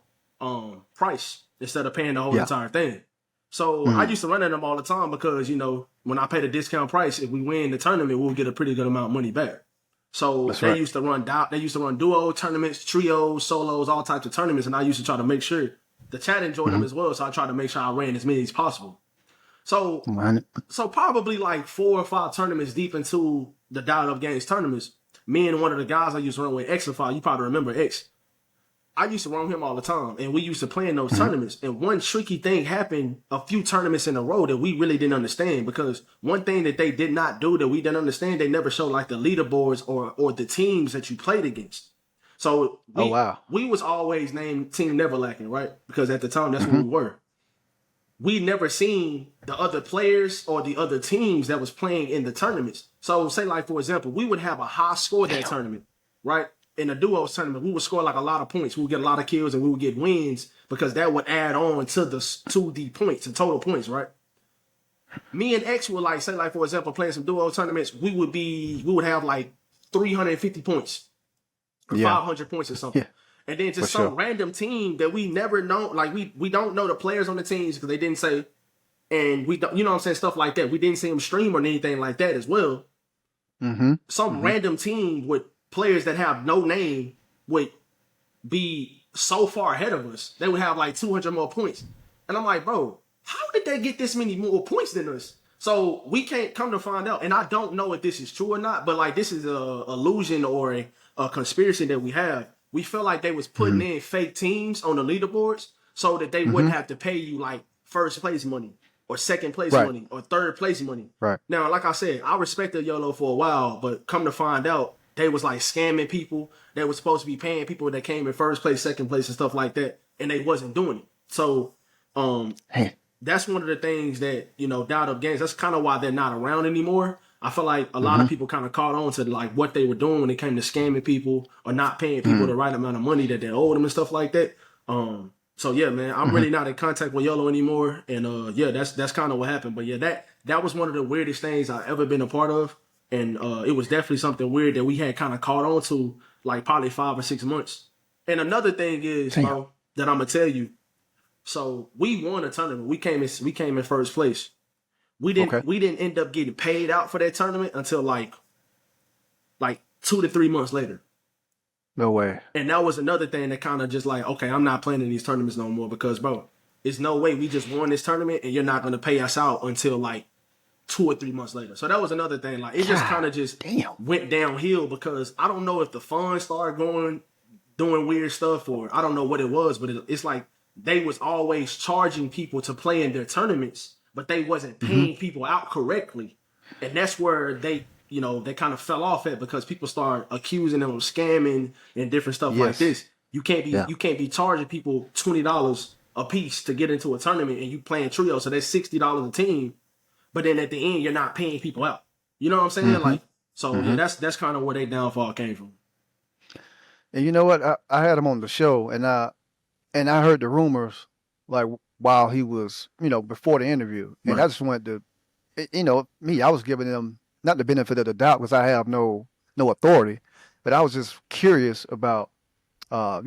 price instead of paying the whole entire thing. So I used to run in them all the time because, when I paid a discount price, if we win the tournament, we'll get a pretty good amount of money back. So they used to run duo tournaments, trios, solos, all types of tournaments. And I used to try to make sure the chat enjoyed them as well. So I tried to make sure I ran as many as possible. So probably like 4 or 5 tournaments deep into the Dial Up Games tournaments, me and one of the guys I used to run with, Xify, you probably remember X. I used to run him all the time, and we used to play in those tournaments. And one tricky thing happened a few tournaments in a row that we really didn't understand, because one thing that they did not do that we didn't understand, they never showed like the leaderboards or the teams that you played against. So we was always named Team Never Lackin, right? Because at the time, that's what we were. We never seen the other players or the other teams that was playing in the tournaments. So say like, for example, we would have a high score that tournament, right? In a duos tournament, we would score like a lot of points. We would get a lot of kills and we would get wins because that would add on to the points, the total points, right? Me and X would like, say like, for example, playing some duo tournaments, we would have like 350 points or 500 points or something. Yeah. And then just some random team that we never know, like we don't know the players on the teams because they didn't say, and we don't, what I'm saying, stuff like that. We didn't see them stream or anything like that as well. Some random team with players that have no name would be so far ahead of us. They would have like 200 more points. And I'm like, bro, how did they get this many more points than us? So we can't come to find out. And I don't know if this is true or not, but like this is a illusion or a conspiracy that we have. We feel like they was putting in fake teams on the leaderboards so that they wouldn't have to pay you like first place money or second place Right. money or third place money. Right. Now, like I said, I respected YOLO for a while, but come to find out, they was like scamming people. They was supposed to be paying people that came in first place, second place, and stuff like that, and they wasn't doing it. So, Hey. that's one of the things that, you know, Dialed Up Games, that's kind of why they're not around anymore. I feel like a lot of people kind of caught on to like what they were doing when it came to scamming people or not paying people the right amount of money that they owed them and stuff like that. So yeah, man, I'm really not in contact with YOLO anymore. And yeah, that's kind of what happened. But yeah, that was one of the weirdest things I've ever been a part of. And it was definitely something weird that we had kind of caught on to like probably 5 or 6 months. And another thing is, bro, that I'm gonna tell you. So we won a tournament. We came in first place. We didn't end up getting paid out for that tournament until like 2 to 3 months later. No way. And that was another thing that kind of just like, okay, I'm not playing in these tournaments no more because, bro, there's no way we just won this tournament and you're not going to pay us out until like 2 or 3 months later. So that was another thing. Like it just kind of just went downhill because I don't know if the funds started doing weird stuff or I don't know what it was, but it's like they was always charging people to play in their tournaments, but they wasn't paying people out correctly. And that's where they kind of fell off at because people start accusing them of scamming and different stuff like this. You can't be charging people $20 a piece to get into a tournament and you playing trio, so that's $60 a team. But then at the end, you're not paying people out. You know what I'm saying? Like, so yeah, that's kind of where their downfall came from. And you know what? I had him on the show, and I heard the rumors like while he was, before the interview, and I just wanted to, I was giving them not the benefit of the doubt because I have no authority, but I was just curious about, was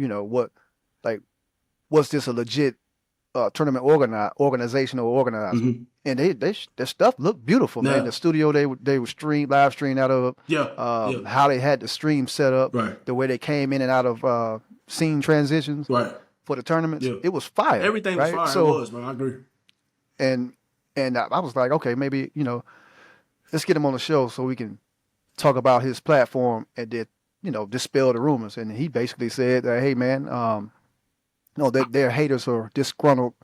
this a legit tournament organization or organizer? And their stuff looked beautiful, man. The studio they were live streaming out of, how they had the stream set up, the way they came in and out of scene transitions, for the tournaments, it was fire. Everything was fire. So, it was, man. I agree. And I was like, okay, maybe let's get him on the show so we can talk about his platform and then dispel the rumors. And he basically said that, hey, man, they're haters or disgruntled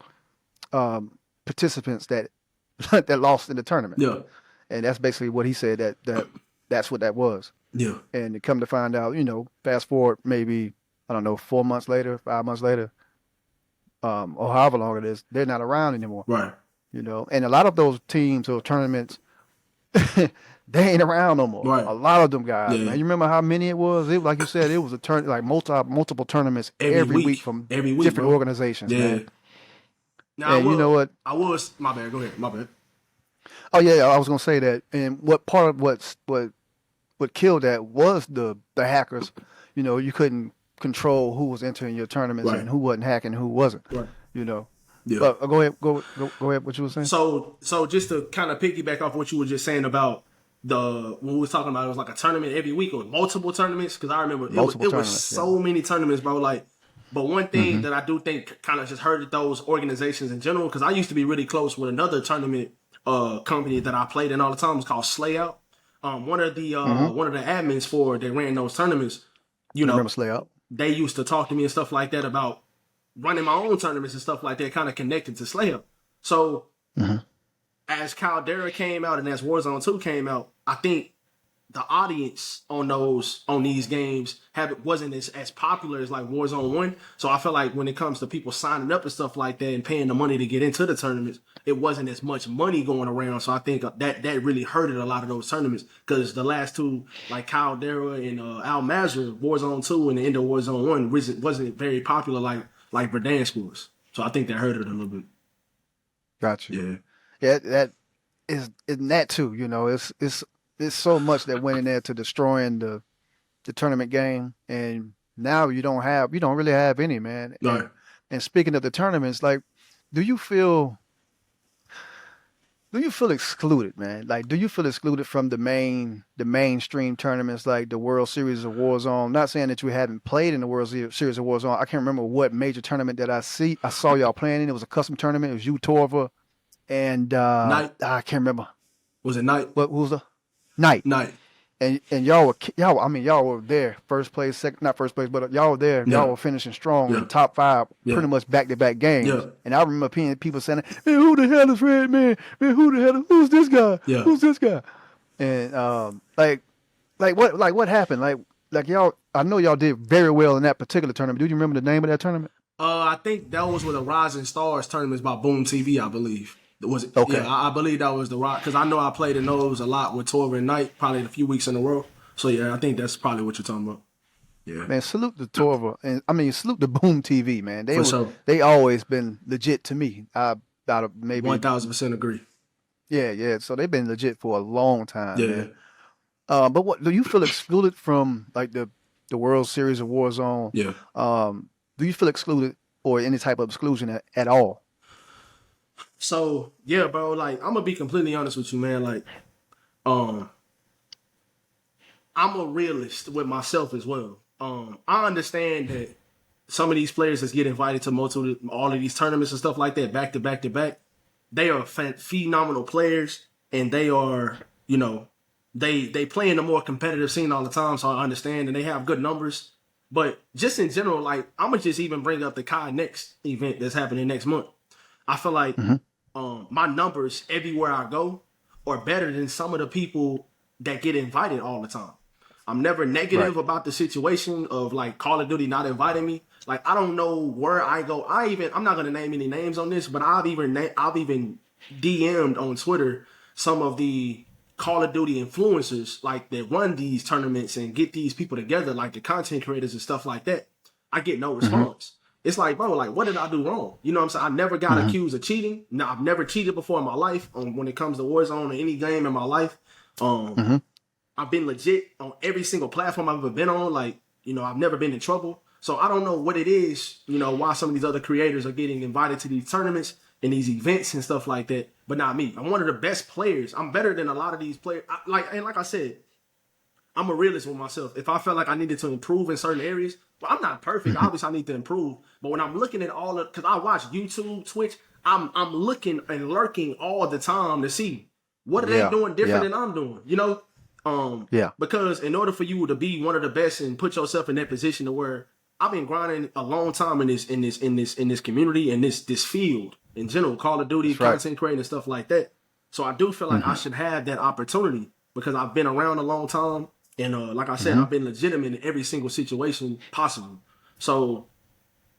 participants that lost in the tournament. Yeah. And that's basically what he said, that's what that was. Yeah. And to come to find out, fast forward maybe, I don't know, 4 months later, 5 months later, or however long it is, they're not around anymore. Right. And a lot of those teams or tournaments, they ain't around no more. Right. A lot of them guys, man. You remember how many it was? Like you said, it was a multiple tournaments every week from different organizations, man. Now, and you know what? My bad. Go ahead. My bad. Oh yeah, I was gonna say that. And what part of what killed that was the hackers. You couldn't control who was entering your tournaments and who wasn't hacking, who wasn't. Right. Yeah. But go ahead. Go ahead. What you were saying? So just to kind of piggyback off what you were just saying about when we was talking about it was like a tournament every week or multiple tournaments, because I remember it was so many tournaments, bro. Like, but one thing that I do think kind of just hurted those organizations in general, because I used to be really close with another tournament company that I played in all the time. It's called Slayout. One of the admins that ran those tournaments, remember Slayout? They used to talk to me and stuff like that about running my own tournaments and stuff like that, kind of connected to Slayout. So as Caldera came out and as Warzone 2 came out, I think the audience on these games wasn't as popular as like Warzone 1. So I feel like when it comes to people signing up and stuff like that and paying the money to get into the tournaments, it wasn't as much money going around. So I think that really hurted a lot of those tournaments, because the last two, like Caldera and Al Mazrah, Warzone 2 and the end of Warzone 1 wasn't very popular like Verdansk was. So I think that hurt it a little bit. Gotcha. Yeah, that is that too. It's so much that went in there to destroying the tournament game, and now you don't really have any, man. Right. And speaking of the tournaments, like, do you feel excluded, man? Like, do you feel excluded from the mainstream tournaments like the World Series of Warzone? I'm not saying that you haven't played in the World Series of Warzone. I can't remember what major tournament that I saw y'all playing in. It was a custom tournament. It was You Tourva and Night. I can't remember. Was it Night? What was the Night? Night. and y'all were there, first place, second, not first place, but y'all were there. Yeah. Y'all were finishing strong Yeah. in top 5, Yeah. pretty much back-to-back games. Yeah. And I remember people saying, "Man, who the hell is Redman? Man, who's this guy? Yeah. Who's this guy?" And what happened? Like y'all, I know y'all did very well in that particular tournament. Do you remember the name of that tournament? I think that was with the Rising Stars tournaments by Boom TV, I believe. Was it? Okay. Yeah, I believe that was the rock because I know I played in those a lot with Tourva and Knight, probably a few weeks in a row. So yeah, I think that's probably what you're talking about. Yeah. Man, salute to Tourva, and I mean salute to Boom TV, man. For sure. They always been legit to me. About maybe 1000% agree. Yeah. So they've been legit for a long time. Yeah. Man. But what do you feel excluded from like the World Series of Warzone? Yeah. Do you feel excluded or any type of exclusion at all? So yeah, bro. Like I'm gonna be completely honest with you, man. Like, I'm a realist with myself as well. I understand that some of these players that get invited to all of these tournaments and stuff like that, back to back to back, they are phenomenal players, and they are, they play in a more competitive scene all the time. So I understand, and they have good numbers. But just in general, like I'm gonna just even bring up the Cod next event that's happening next month. I feel like my numbers everywhere I go are better than some of the people that get invited all the time. I'm never negative about the situation of like Call of Duty not inviting me. Like I don't know where I go. I'm not gonna name any names on this, but I've even DM'd on Twitter some of the Call of Duty influencers like that run these tournaments and get these people together, like the content creators and stuff like that. I get no response. It's like, bro, like what did I do wrong? You know what I'm saying? I never got accused of cheating. No, I've never cheated before in my life. When it comes to Warzone or any game in my life, I've been legit on every single platform I've ever been on. Like, I've never been in trouble. So I don't know what it is, why some of these other creators are getting invited to these tournaments and these events and stuff like that, but not me. I'm one of the best players. I'm better than a lot of these players. Like I said, I'm a realist with myself. If I felt like I needed to improve in certain areas, well, I'm not perfect. Obviously, I need to improve. But when I'm looking at because I watch YouTube, Twitch, I'm looking and lurking all the time to see what are they doing different than I'm doing. Because in order for you to be one of the best and put yourself in that position to where I've been grinding a long time in this community and this field in general, Call of Duty, content creating and stuff like that. So I do feel like I should have that opportunity because I've been around a long time. And like I said, I've been legitimate in every single situation possible. So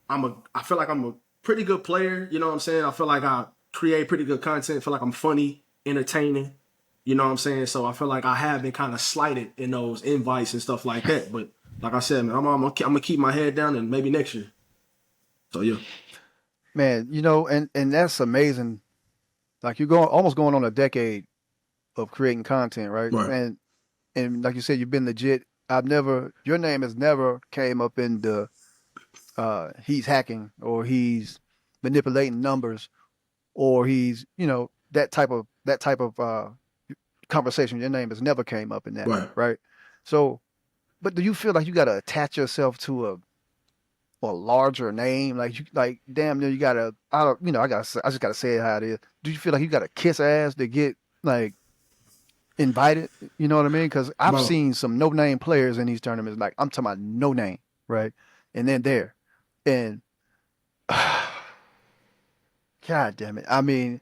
I feel like I'm a pretty good player. You know what I'm saying? I feel like I create pretty good content. I feel like I'm funny, entertaining. You know what I'm saying? So I feel like I have been kind of slighted in those invites and stuff like that. But like I said, man, I'm gonna keep my head down and maybe next year. So yeah. Man, and that's amazing. Like you're almost going on a decade of creating content, right? And like you said, you've been legit. Your name has never came up in the he's hacking or he's manipulating numbers or he's, that type of conversation. Your name has never came up in that, right? So, but do you feel like you got to attach yourself to a larger name? Like damn near you got to, I just got to say it how it is. Do you feel like you got to kiss ass to get like invited? You know what I mean? Because I've seen some no-name players in these tournaments. Like I'm talking about no name, right? And then there, and God damn it! I mean,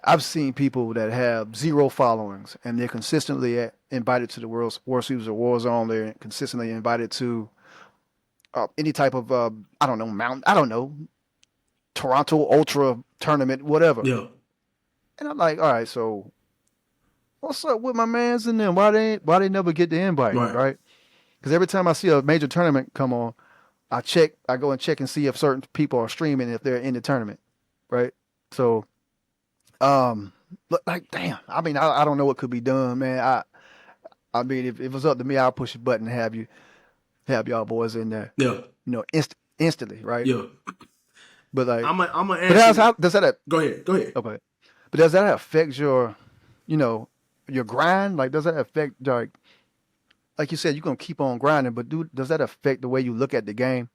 I've seen people that have 0 followings and they're consistently invited to the World Series of Warzone. They're consistently invited to any type of Toronto Ultra tournament, whatever. Yeah. And I'm like, all right, so what's up with my mans and them? Why they never get the invite, right? Because every time I see a major tournament come on, I go and check and see if certain people are streaming if they're in the tournament, right? So, like, damn. I mean, I don't know what could be done, man. I mean, if it was up to me, I'll push a button and have y'all boys in there. Yeah. Instantly, right? Yeah. But like, I'm gonna answer. Does that? Go ahead. Okay. But does that affect your grind? Like, does that affect like you said, you're gonna keep on grinding, but does that affect the way you look at the game?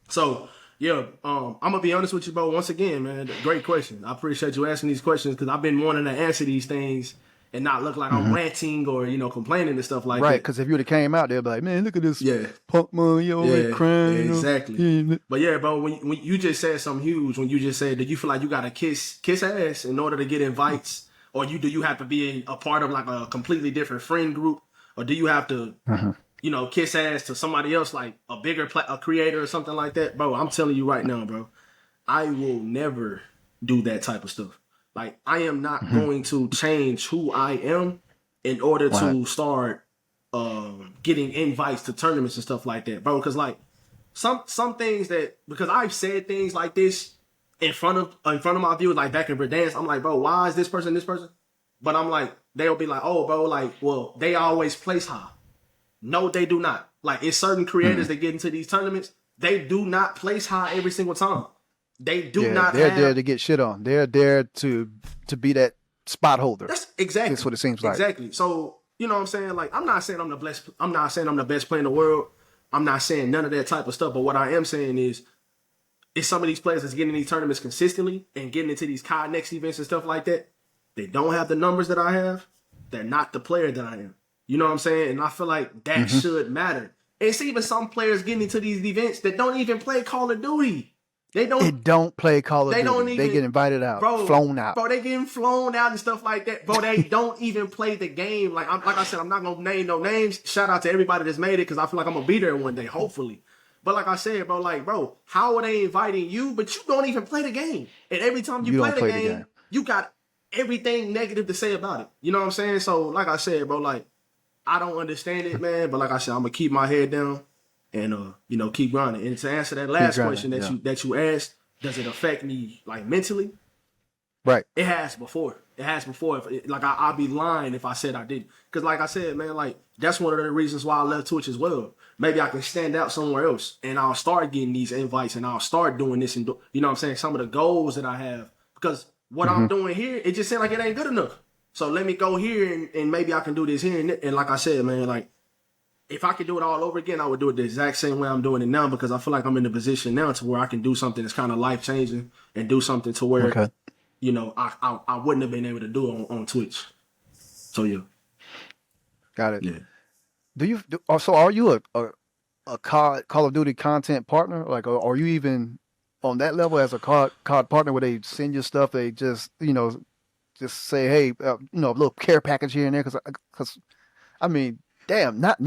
So yeah, I'm gonna be honest with you, bro. Once again, man, great question. I appreciate you asking these questions because I've been wanting to answer these things and not look like I'm ranting or, you know, complaining and stuff like Right, that. because if you would have came out, they'd be like, man, look at this Yeah. punk man, you over there crying. you know? Exactly. Yeah. But yeah, bro, when you just said something huge, when you just said that you feel like you gotta kiss ass in order to get invites, or do you have to be a part of like a completely different friend group, or do you have to, you know, kiss ass to somebody else like a bigger a creator or something like that, bro? I'm telling you right now, bro, I will never do that type of stuff. Like, I am not going to change who I am in order to start getting invites to tournaments and stuff like that, bro. Because like some things that, because I've said things like this in front of my viewers, like back in Verdansk, I'm like, bro, why is this person? But I'm like, they'll be like, oh, bro, like, well, they always place high. No, they do not. Like, it's certain creators that get into these tournaments, they do not place high every single time. They do not. They're there to get shit on. They're there to be that spot holder. That's exactly. That's what it seems like. Exactly. So, you know what I'm saying? Like, I'm not saying I'm the best. I'm not saying I'm the best player in the world. I'm not saying none of that type of stuff. But what I am saying is some of these players that's getting in these tournaments consistently and getting into these Cod Next events and stuff like that, they don't have the numbers that I have. They're not the player that I am. You know what I'm saying? And I feel like that should matter. It's even some players getting into these events that don't even play Call of Duty. They don't play Call of Duty. They get invited out, flown out. Bro, they getting flown out and stuff like that. Bro, they don't even play the game. Like I said, I'm not gonna name no names. Shout out to everybody that's made it, because I feel like I'm gonna be there one day, hopefully. But like I said, bro, how are they inviting you, but you don't even play the game? And every time you play the game, you got everything negative to say about it. You know what I'm saying? So like I said, bro, like, I don't understand it, man. But like I said, I'm gonna keep my head down and you know, keep grinding. And to answer that last question that you asked, does it affect me like mentally? Right. It has before. Like, I'd be lying if I said I didn't. Because like I said, man, like, that's one of the reasons why I left Twitch as well. Maybe I can stand out somewhere else and I'll start getting these invites and I'll start doing this and you know what I'm saying? Some of the goals that I have. Because what I'm doing here, it just seems like it ain't good enough. So let me go here and maybe I can do this here. And like I said, man, like, if I could do it all over again, I would do it the exact same way I'm doing it now, because I feel like I'm in a position now to where I can do something that's kind of life-changing and do something to where, you know, I wouldn't have been able to do it on Twitch. So, yeah. Got it. Yeah. So are you a Call of Duty content partner? Like, are you even on that level as a COD partner where they send you stuff, they just, you know, just say, hey, you know, a little care package here and there? Because I mean, damn, not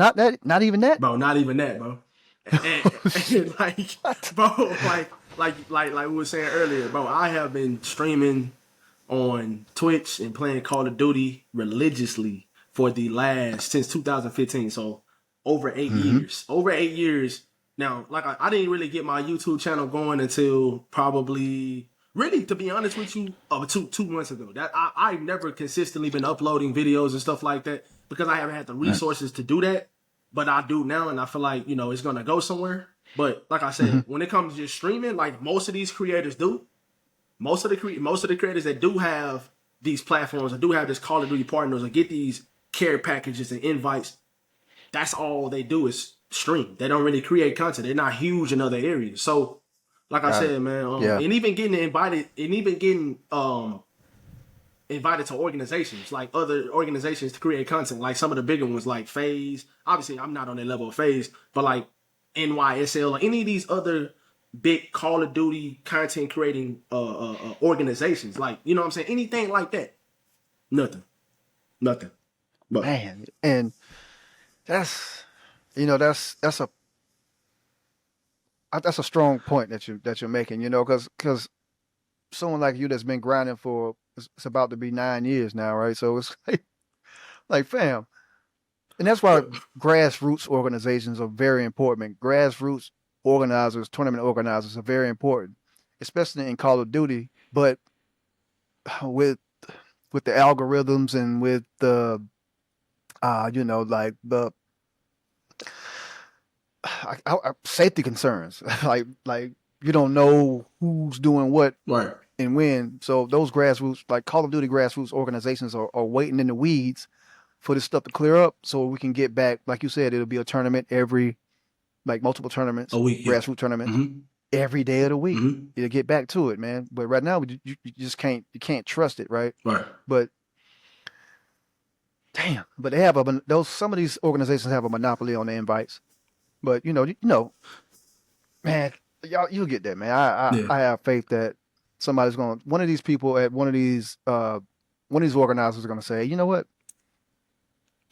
even that, bro. Not even that, bro. And like, bro, like we were saying earlier, bro. I have been streaming on Twitch and playing Call of Duty religiously since 2015. So over 8 years. Over 8 years. Now, like, I didn't really get my YouTube channel going until probably, really, to be honest with you, 2 months ago. That I've never consistently been uploading videos and stuff like that, because I haven't had the resources to do that. But I do now, and I feel like, you know, it's gonna go somewhere. But like I said, when it comes to just streaming, like most of these creators do, most of the creators that do have these platforms, that do have this Call of Duty partners, or get these care packages and invites, that's all they do is stream. They don't really create content. They're not huge in other areas. So, like I said, man, and even getting invited, and even getting invited to organizations, like other organizations to create content, like some of the bigger ones, like FaZe. Obviously, I'm not on that level of FaZe, but like NYSL, or any of these other big Call of Duty content creating organizations, like, you know what I'm saying? Anything like that. Nothing. But, man, and that's, you know, that's a strong point that you're making, you know, because someone like you that's been grinding for, it's about to be 9 years now, right? So it's like, fam, and that's why grassroots organizations are very important. Grassroots organizers, tournament organizers are very important, especially in Call of Duty. But with the algorithms and with the you know, like the safety concerns, like you don't know who's doing what and when. So those grassroots, like Call of Duty grassroots organizations, are waiting in the weeds for this stuff to clear up, so we can get back. Like you said, it'll be a tournament multiple tournaments, a week, grassroots tournaments every day of the week. You'll get back to it, man. But right now, you just can't trust it, right? Right. But Damn, but they have some of these organizations have a monopoly on the invites. But man, y'all, you'll get that, man. Yeah. I have faith that somebody's one of these people at one of these organizers are gonna say, you know what?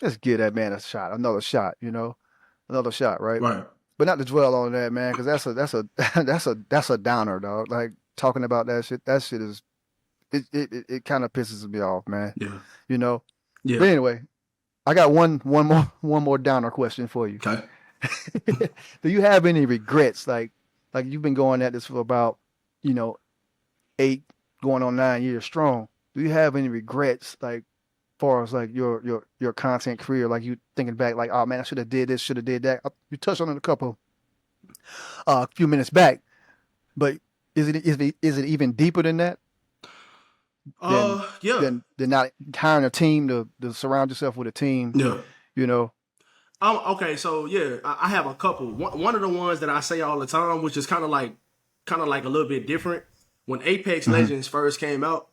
Let's give that man another shot, another shot, right? Right. But not to dwell on that, man, because that's a downer, dog. Like talking about that shit is it kind of pisses me off, man. Yeah. But anyway, I got one more downer question for you. Okay. Do you have any regrets? Like you've been going at this for about 8 going on 9 years strong. Do you have any regrets, like far as like your content career? Like you thinking back, like, oh man, I should have did this, should have did that. You touched on it a few minutes back, but is it even deeper than that? Yeah. Than not hiring a team to surround yourself with a team. Yeah. Okay, so yeah, I have a couple. One of the ones that I say all the time, which is kind of like a little bit different. When Apex Legends first came out,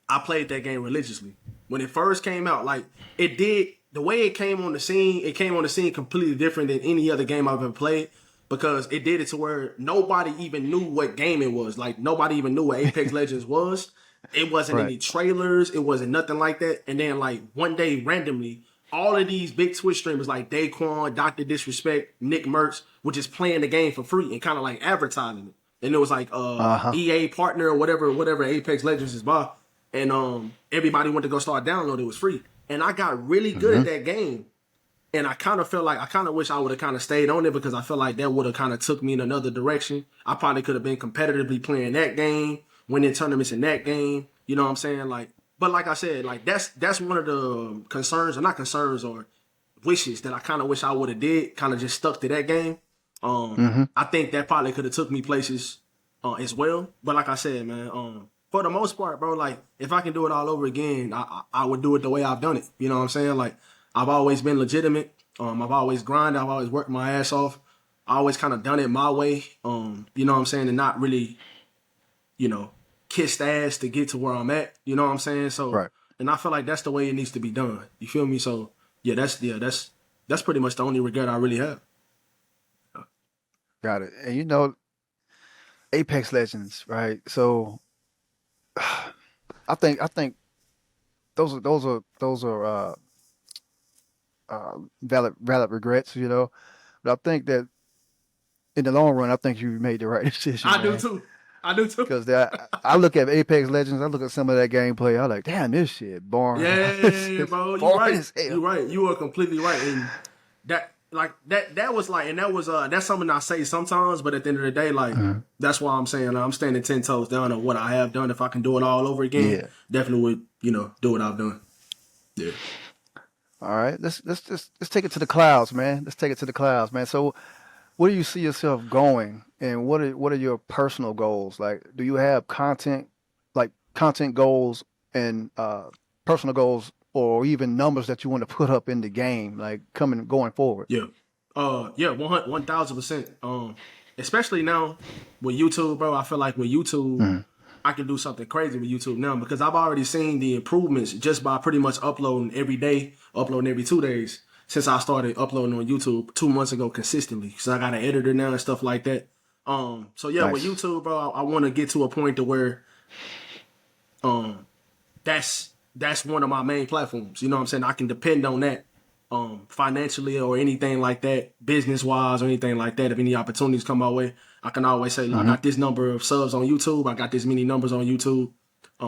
I played that game religiously. When it first came out, like the way it came on the scene completely different than any other game I've ever played, because it did it to where nobody even knew what game it was. Like nobody even knew what Apex Legends was. It wasn't any trailers. It wasn't nothing like that. And then like one day randomly, all of these big Twitch streamers like Daquan, Dr. Disrespect, Nick Mertz were just playing the game for free and kind of like advertising it. And it was like EA partner or whatever Apex Legends is by. And everybody went to go start downloading. It was free. And I got really good at that game. And I kind of felt like, I kind of wish I would have kind of stayed on it, because I felt like that would have kind of took me in another direction. I probably could have been competitively playing that game, winning tournaments in that game. You know what I'm saying? Like, but like I said, like that's one of the concerns, or not concerns, or wishes that I kind of wish I would have did, kind of just stuck to that game. I think that probably could have took me places as well. But like I said, man, for the most part, bro, like if I can do it all over again, I would do it the way I've done it. You know what I'm saying? Like I've always been legitimate. I've always grinded. I've always worked my ass off. I always kind of done it my way. You know what I'm saying? And not really, kissed ass to get to where I'm at. You know what I'm saying? So, and I feel like that's the way it needs to be done. You feel me? So yeah, that's pretty much the only regret I really have. Got it. And Apex Legends, right? So I think those are valid regrets, But I think that in the long run, I think you made the right decision. I do too. Because I look at Apex Legends, I look at some of that gameplay, I'm like, damn, this shit boring. Yeah, bro. You're right. You're right. You are completely right. And that was like, and that was that's something I say sometimes, but at the end of the day, like that's why I'm saying I'm standing 10 toes down on what I have done. If I can do it all over again, definitely would, do what I've done. Yeah. All right, let's take it to the clouds, man. Let's take it to the clouds, man. So, where do you see yourself going, and what are your personal goals? Like, do you have content goals and personal goals, or even numbers that you want to put up in the game, like going forward? Yeah, 1,000%. Especially now with YouTube, bro. I feel like with YouTube, I can do something crazy with YouTube now, because I've already seen the improvements just by pretty much uploading every day, uploading every 2 days since I started uploading on YouTube 2 months ago consistently. So I got an editor now and stuff like that. So yeah, with YouTube, bro, I want to get to a point to where, that's one of my main platforms. You know what I'm saying? I can depend on that, financially or anything like that, business wise or anything like that. If any opportunities come my way, I can always say, I got this number of subs on YouTube. I got this many numbers on YouTube.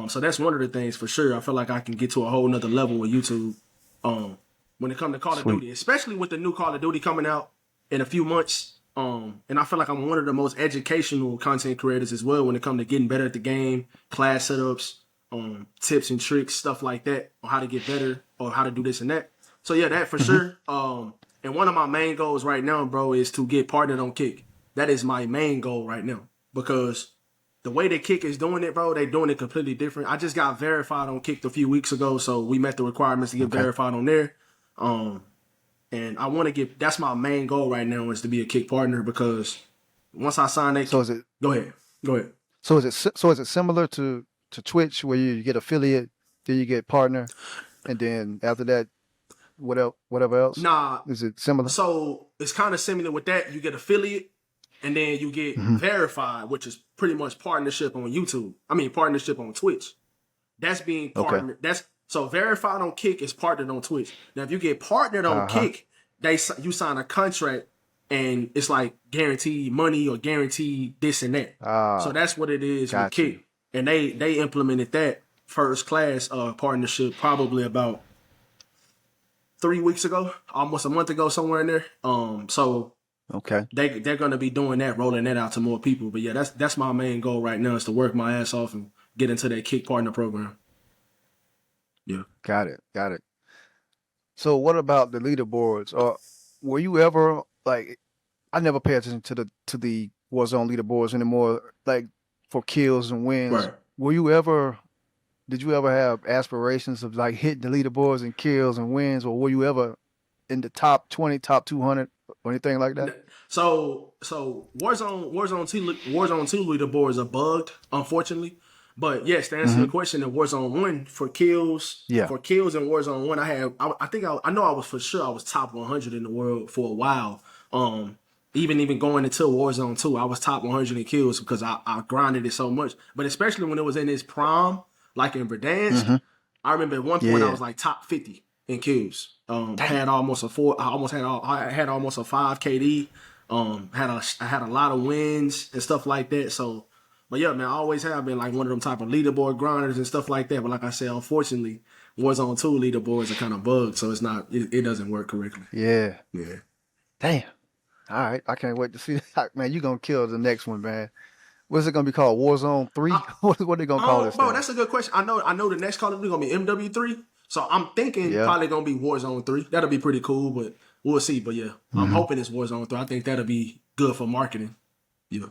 So that's one of the things for sure. I feel like I can get to a whole nother level with YouTube. When it comes to Call of Duty, especially with the new Call of Duty coming out in a few months. And I feel like I'm one of the most educational content creators as well when it comes to getting better at the game, class setups, tips and tricks, stuff like that, on how to get better or how to do this and that. So yeah, that for sure. And one of my main goals right now, bro, is to get partnered on Kick. That is my main goal right now, because the way that Kick is doing it, bro, they doing it completely different. I just got verified on Kick a few weeks ago, so we met the requirements to get verified on there. And I want to get, that's my main goal right now, is to be a Kick partner, because once I sign that, so is it? Go ahead. So is it similar to Twitch, where you get affiliate, then you get partner? And then after that, whatever else? Nah. Is it similar? So it's kind of similar with that. You get affiliate, and then you get verified, which is pretty much partnership on YouTube. I mean, partnership on Twitch. That's being partnered. So verified on Kick is partnered on Twitch. Now, if you get partnered on Kick, you sign a contract, and it's like guaranteed money or guaranteed this and that. So that's what it is with Kick. And they implemented that first class partnership probably about 3 weeks ago, almost a month ago, somewhere in there. So they're gonna be doing that, rolling that out to more people. But yeah, that's my main goal right now, is to work my ass off and get into that Kick partner program. Yeah. Got it. So what about the leaderboards? Were you ever like? I never pay attention to the Warzone leaderboards anymore. Like for kills and wins. Right. Did you ever have aspirations of like hitting the leaderboards and kills and wins, or were you ever in the top 20, top 200, or anything like that? So Warzone 2 leaderboards are bugged, unfortunately. But yes, to answer the question, in Warzone 1 for kills in Warzone 1, I know I was top 100 in the world for a while. Even going into Warzone 2, I was top 100 in kills because I grinded it so much. But especially when it was in its prime, like in Verdansk, I remember at one point I was like top 50 in kills. I had almost a 5 KD. I had a lot of wins and stuff like that. So, but yeah, man, I always have been like one of them type of leaderboard grinders and stuff like that. But like I said, unfortunately, Warzone 2 leaderboards are kind of bugged, so it doesn't work correctly. Yeah. Yeah. Damn. All right, I can't wait to see that. Man, you're gonna kill the next one, man. What's it gonna be called? Warzone 3? What are they gonna call this? Bro, that's a good question. I know the next Call of Duty gonna be MW3. So I'm thinking probably gonna be Warzone 3. That'll be pretty cool, but we'll see. But yeah, I'm hoping it's Warzone 3. I think that'll be good for marketing. Yeah.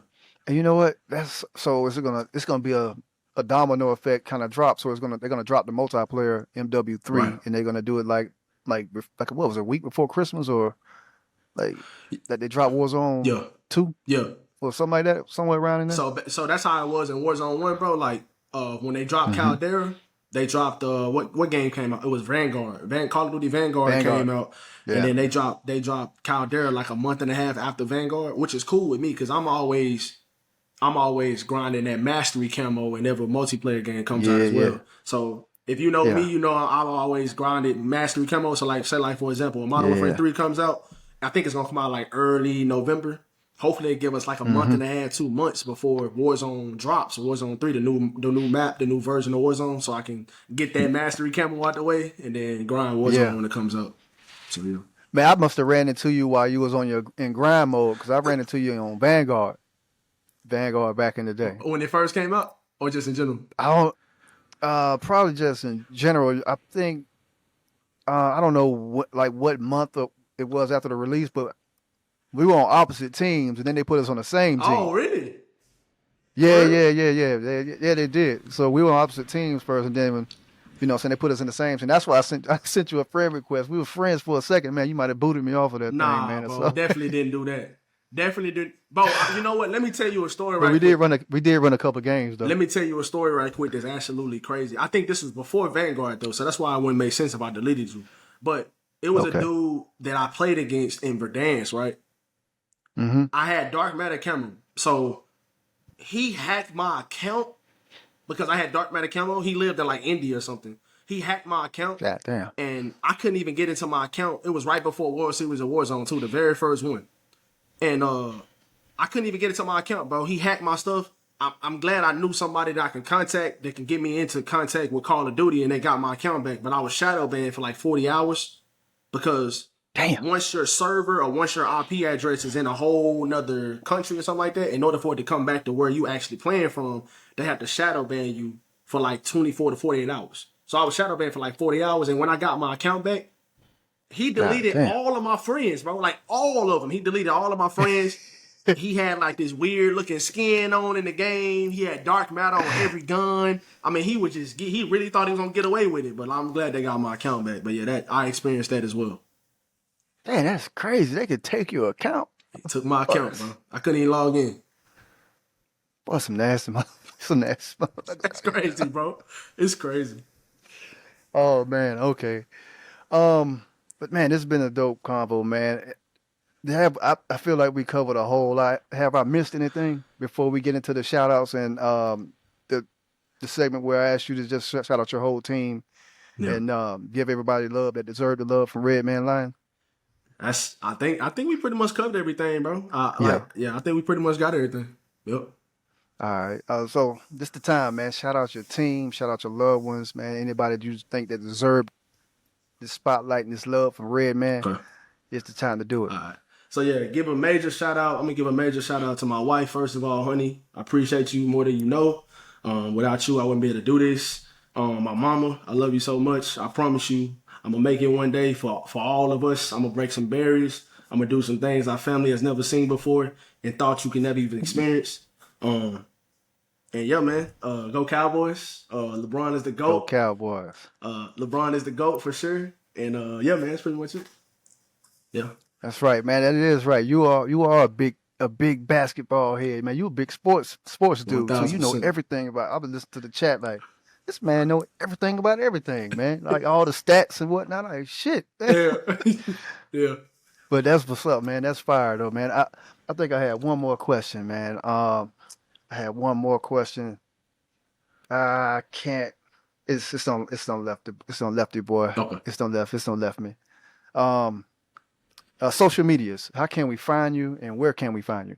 And you know what? It's gonna be a domino effect kind of drop. So they're gonna drop the multiplayer MW3, and they're gonna do it like what was it, a week before Christmas, or like that they dropped Warzone 2? Yeah. Or something like that, somewhere around in there. So that's how it was in Warzone 1, bro. Like when they dropped Caldera, they dropped what game came out? It was Vanguard. Call of Duty Vanguard came out, and then they dropped Caldera like a month and a half after Vanguard, which is cool with me because I'm always grinding that mastery camo whenever a multiplayer game comes out as well. So if you know me, you know I've always grinded mastery camo. So like for example, when Modern Warfare 3 comes out, I think it's gonna come out like early November. Hopefully, they give us like a month and a half, 2 months before Warzone drops. Warzone 3, the new map, the new version of Warzone, so I can get that mastery camo out the way and then grind Warzone when it comes out. So yeah, man, I must have ran into you while you was in grind mode because I ran into you on Vanguard back in the day. When it first came out, or just in general? I don't. Probably just in general. I think I don't know what month it was after the release, but we were on opposite teams, and then they put us on the same team. Oh, really? Yeah. They did. So we were on opposite teams first, and then, so they put us in the same team. That's why I sent you a friend request. We were friends for a second, man. You might have booted me off of that thing, man. Bro, definitely didn't do that. Definitely didn't. Bro, you know what? Let me tell you a story but we did run a couple of games, though. Let me tell you a story right quick that's absolutely crazy. I think this was before Vanguard, though, so that's why it wouldn't make sense if I deleted you. But it was a dude that I played against in Verdansk, right? I had dark matter camo. So he hacked my account because I had dark matter camo. He lived in like India or something. He hacked my account. God damn. And I couldn't even get into my account. It was right before World Series of Warzone 2, the very first one. And I couldn't even get into my account, bro. He hacked my stuff. I'm glad I knew somebody that I can contact that can get me into contact with Call of Duty, and they got my account back. But I was shadow banned for like 40 hours because once your server or once your IP address is in a whole nother country or something like that, in order for it to come back to where you actually playing from, they have to shadow ban you for like 24 to 48 hours. So I was shadow banned for like 40 hours, and when I got my account back, he deleted all of my friends, bro. Like all of them. He deleted all of my friends. He had like this weird looking skin on in the game. He had dark matter on every gun. I mean, he really thought he was gonna get away with it, but I'm glad they got my account back. But yeah, I experienced that as well. Man, that's crazy. They could take your account. He took my account, bro. I couldn't even log in. Boy, some nasty. That's crazy, bro. It's crazy. Oh man, okay. But man, this has been a dope convo, man. I feel like we covered a whole lot. Have I missed anything before we get into the shout outs and the the segment where I asked you to just shout out your whole team Yeah. and give everybody love that deserve the love from Redman Lyons? I think we pretty much covered everything, bro. I think we pretty much got everything. Yep. All right. So this the time, man. Shout out your team. Shout out your loved ones, man. Anybody that you think that deserve this spotlight and this love from Redman, Okay. it's the time to do it. All right. So yeah, give a major shout out. I'm gonna give a major shout out to my wife first of all, honey. I appreciate you more than you know. Without you, I wouldn't be able to do this. My mama, I love you so much. I promise you, I'm gonna make it one day for all of us. I'm gonna break some barriers. I'm gonna do some things our family has never seen before and thought you can never even experience. And yeah, man, go Cowboys. LeBron is the Go GOAT. Cowboys. LeBron is the GOAT for sure. And yeah, man, that's pretty much it. Yeah. That's right, man. That is right. You are a big basketball head, man. You a big sports dude. So you know 1000%. everything about. I've been listening to the chat like this man know everything about everything, man. Like all the stats and whatnot. Like shit. Yeah. Yeah. But that's what's up, man. That's fire though, man. I think I had one more question, man. I had one more question. I can't. It's on lefty boy. Okay. It's on left me. Um, social medias. How can we find you and where can we find you?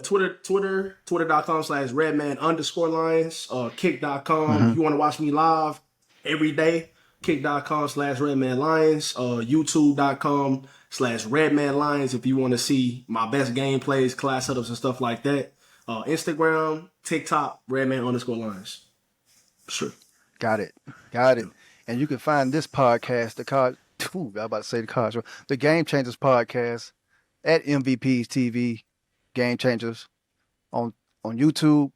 Twitter.com/Redman_Lyons. Kick.com. If you want to watch me live every day, kick.com/Redman Lyons. YouTube.com/Redman Lyons if you want to see my best gameplays, class setups, and stuff like that. Instagram, TikTok, Redman_Lyons. Sure. Got it. And you can find this podcast, I'm about to say the Game Changers podcast at MVPsTV, Game Changers on YouTube,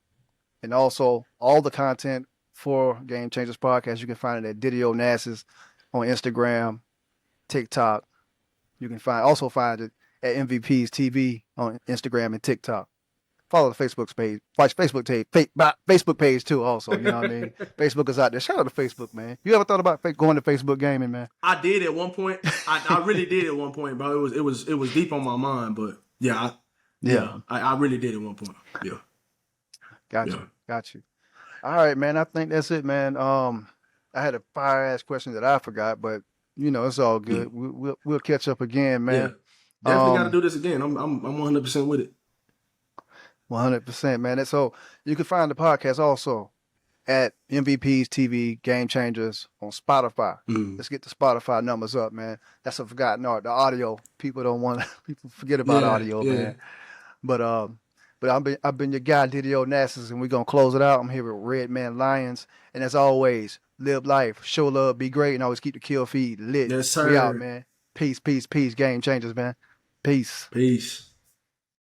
and also all the content for Game Changers podcast. You can find it at diddyonasis on Instagram, TikTok. You can also find it at MVPsTV on Instagram and TikTok. Follow the Facebook page. Watch Facebook page too. Also, you know what I mean. Facebook is out there. Shout out to Facebook, man. You ever thought about going to Facebook gaming, man? I did at one point. I really did at one point, bro. It was deep on my mind, but yeah, I really did at one point. Yeah. Got you. All right, man. I think that's it, man. I had a fire ass question that I forgot, but you know it's all good. We'll catch up again, man. Yeah. Definitely got to do this again. I'm 100% with it. 100%, man. And so you can find the podcast also at MVPsTV Game Changers on Spotify. Let's get the Spotify numbers up, man. That's a forgotten art. The audio, people forget about audio, man. But I've been your guy, diddyonasis, and we're gonna close it out. I'm here with Redman Lyons, and as always, live life, show love, be great, and always keep the kill feed lit. Yes, sir. We out, man. Peace, Game Changers, man. Peace.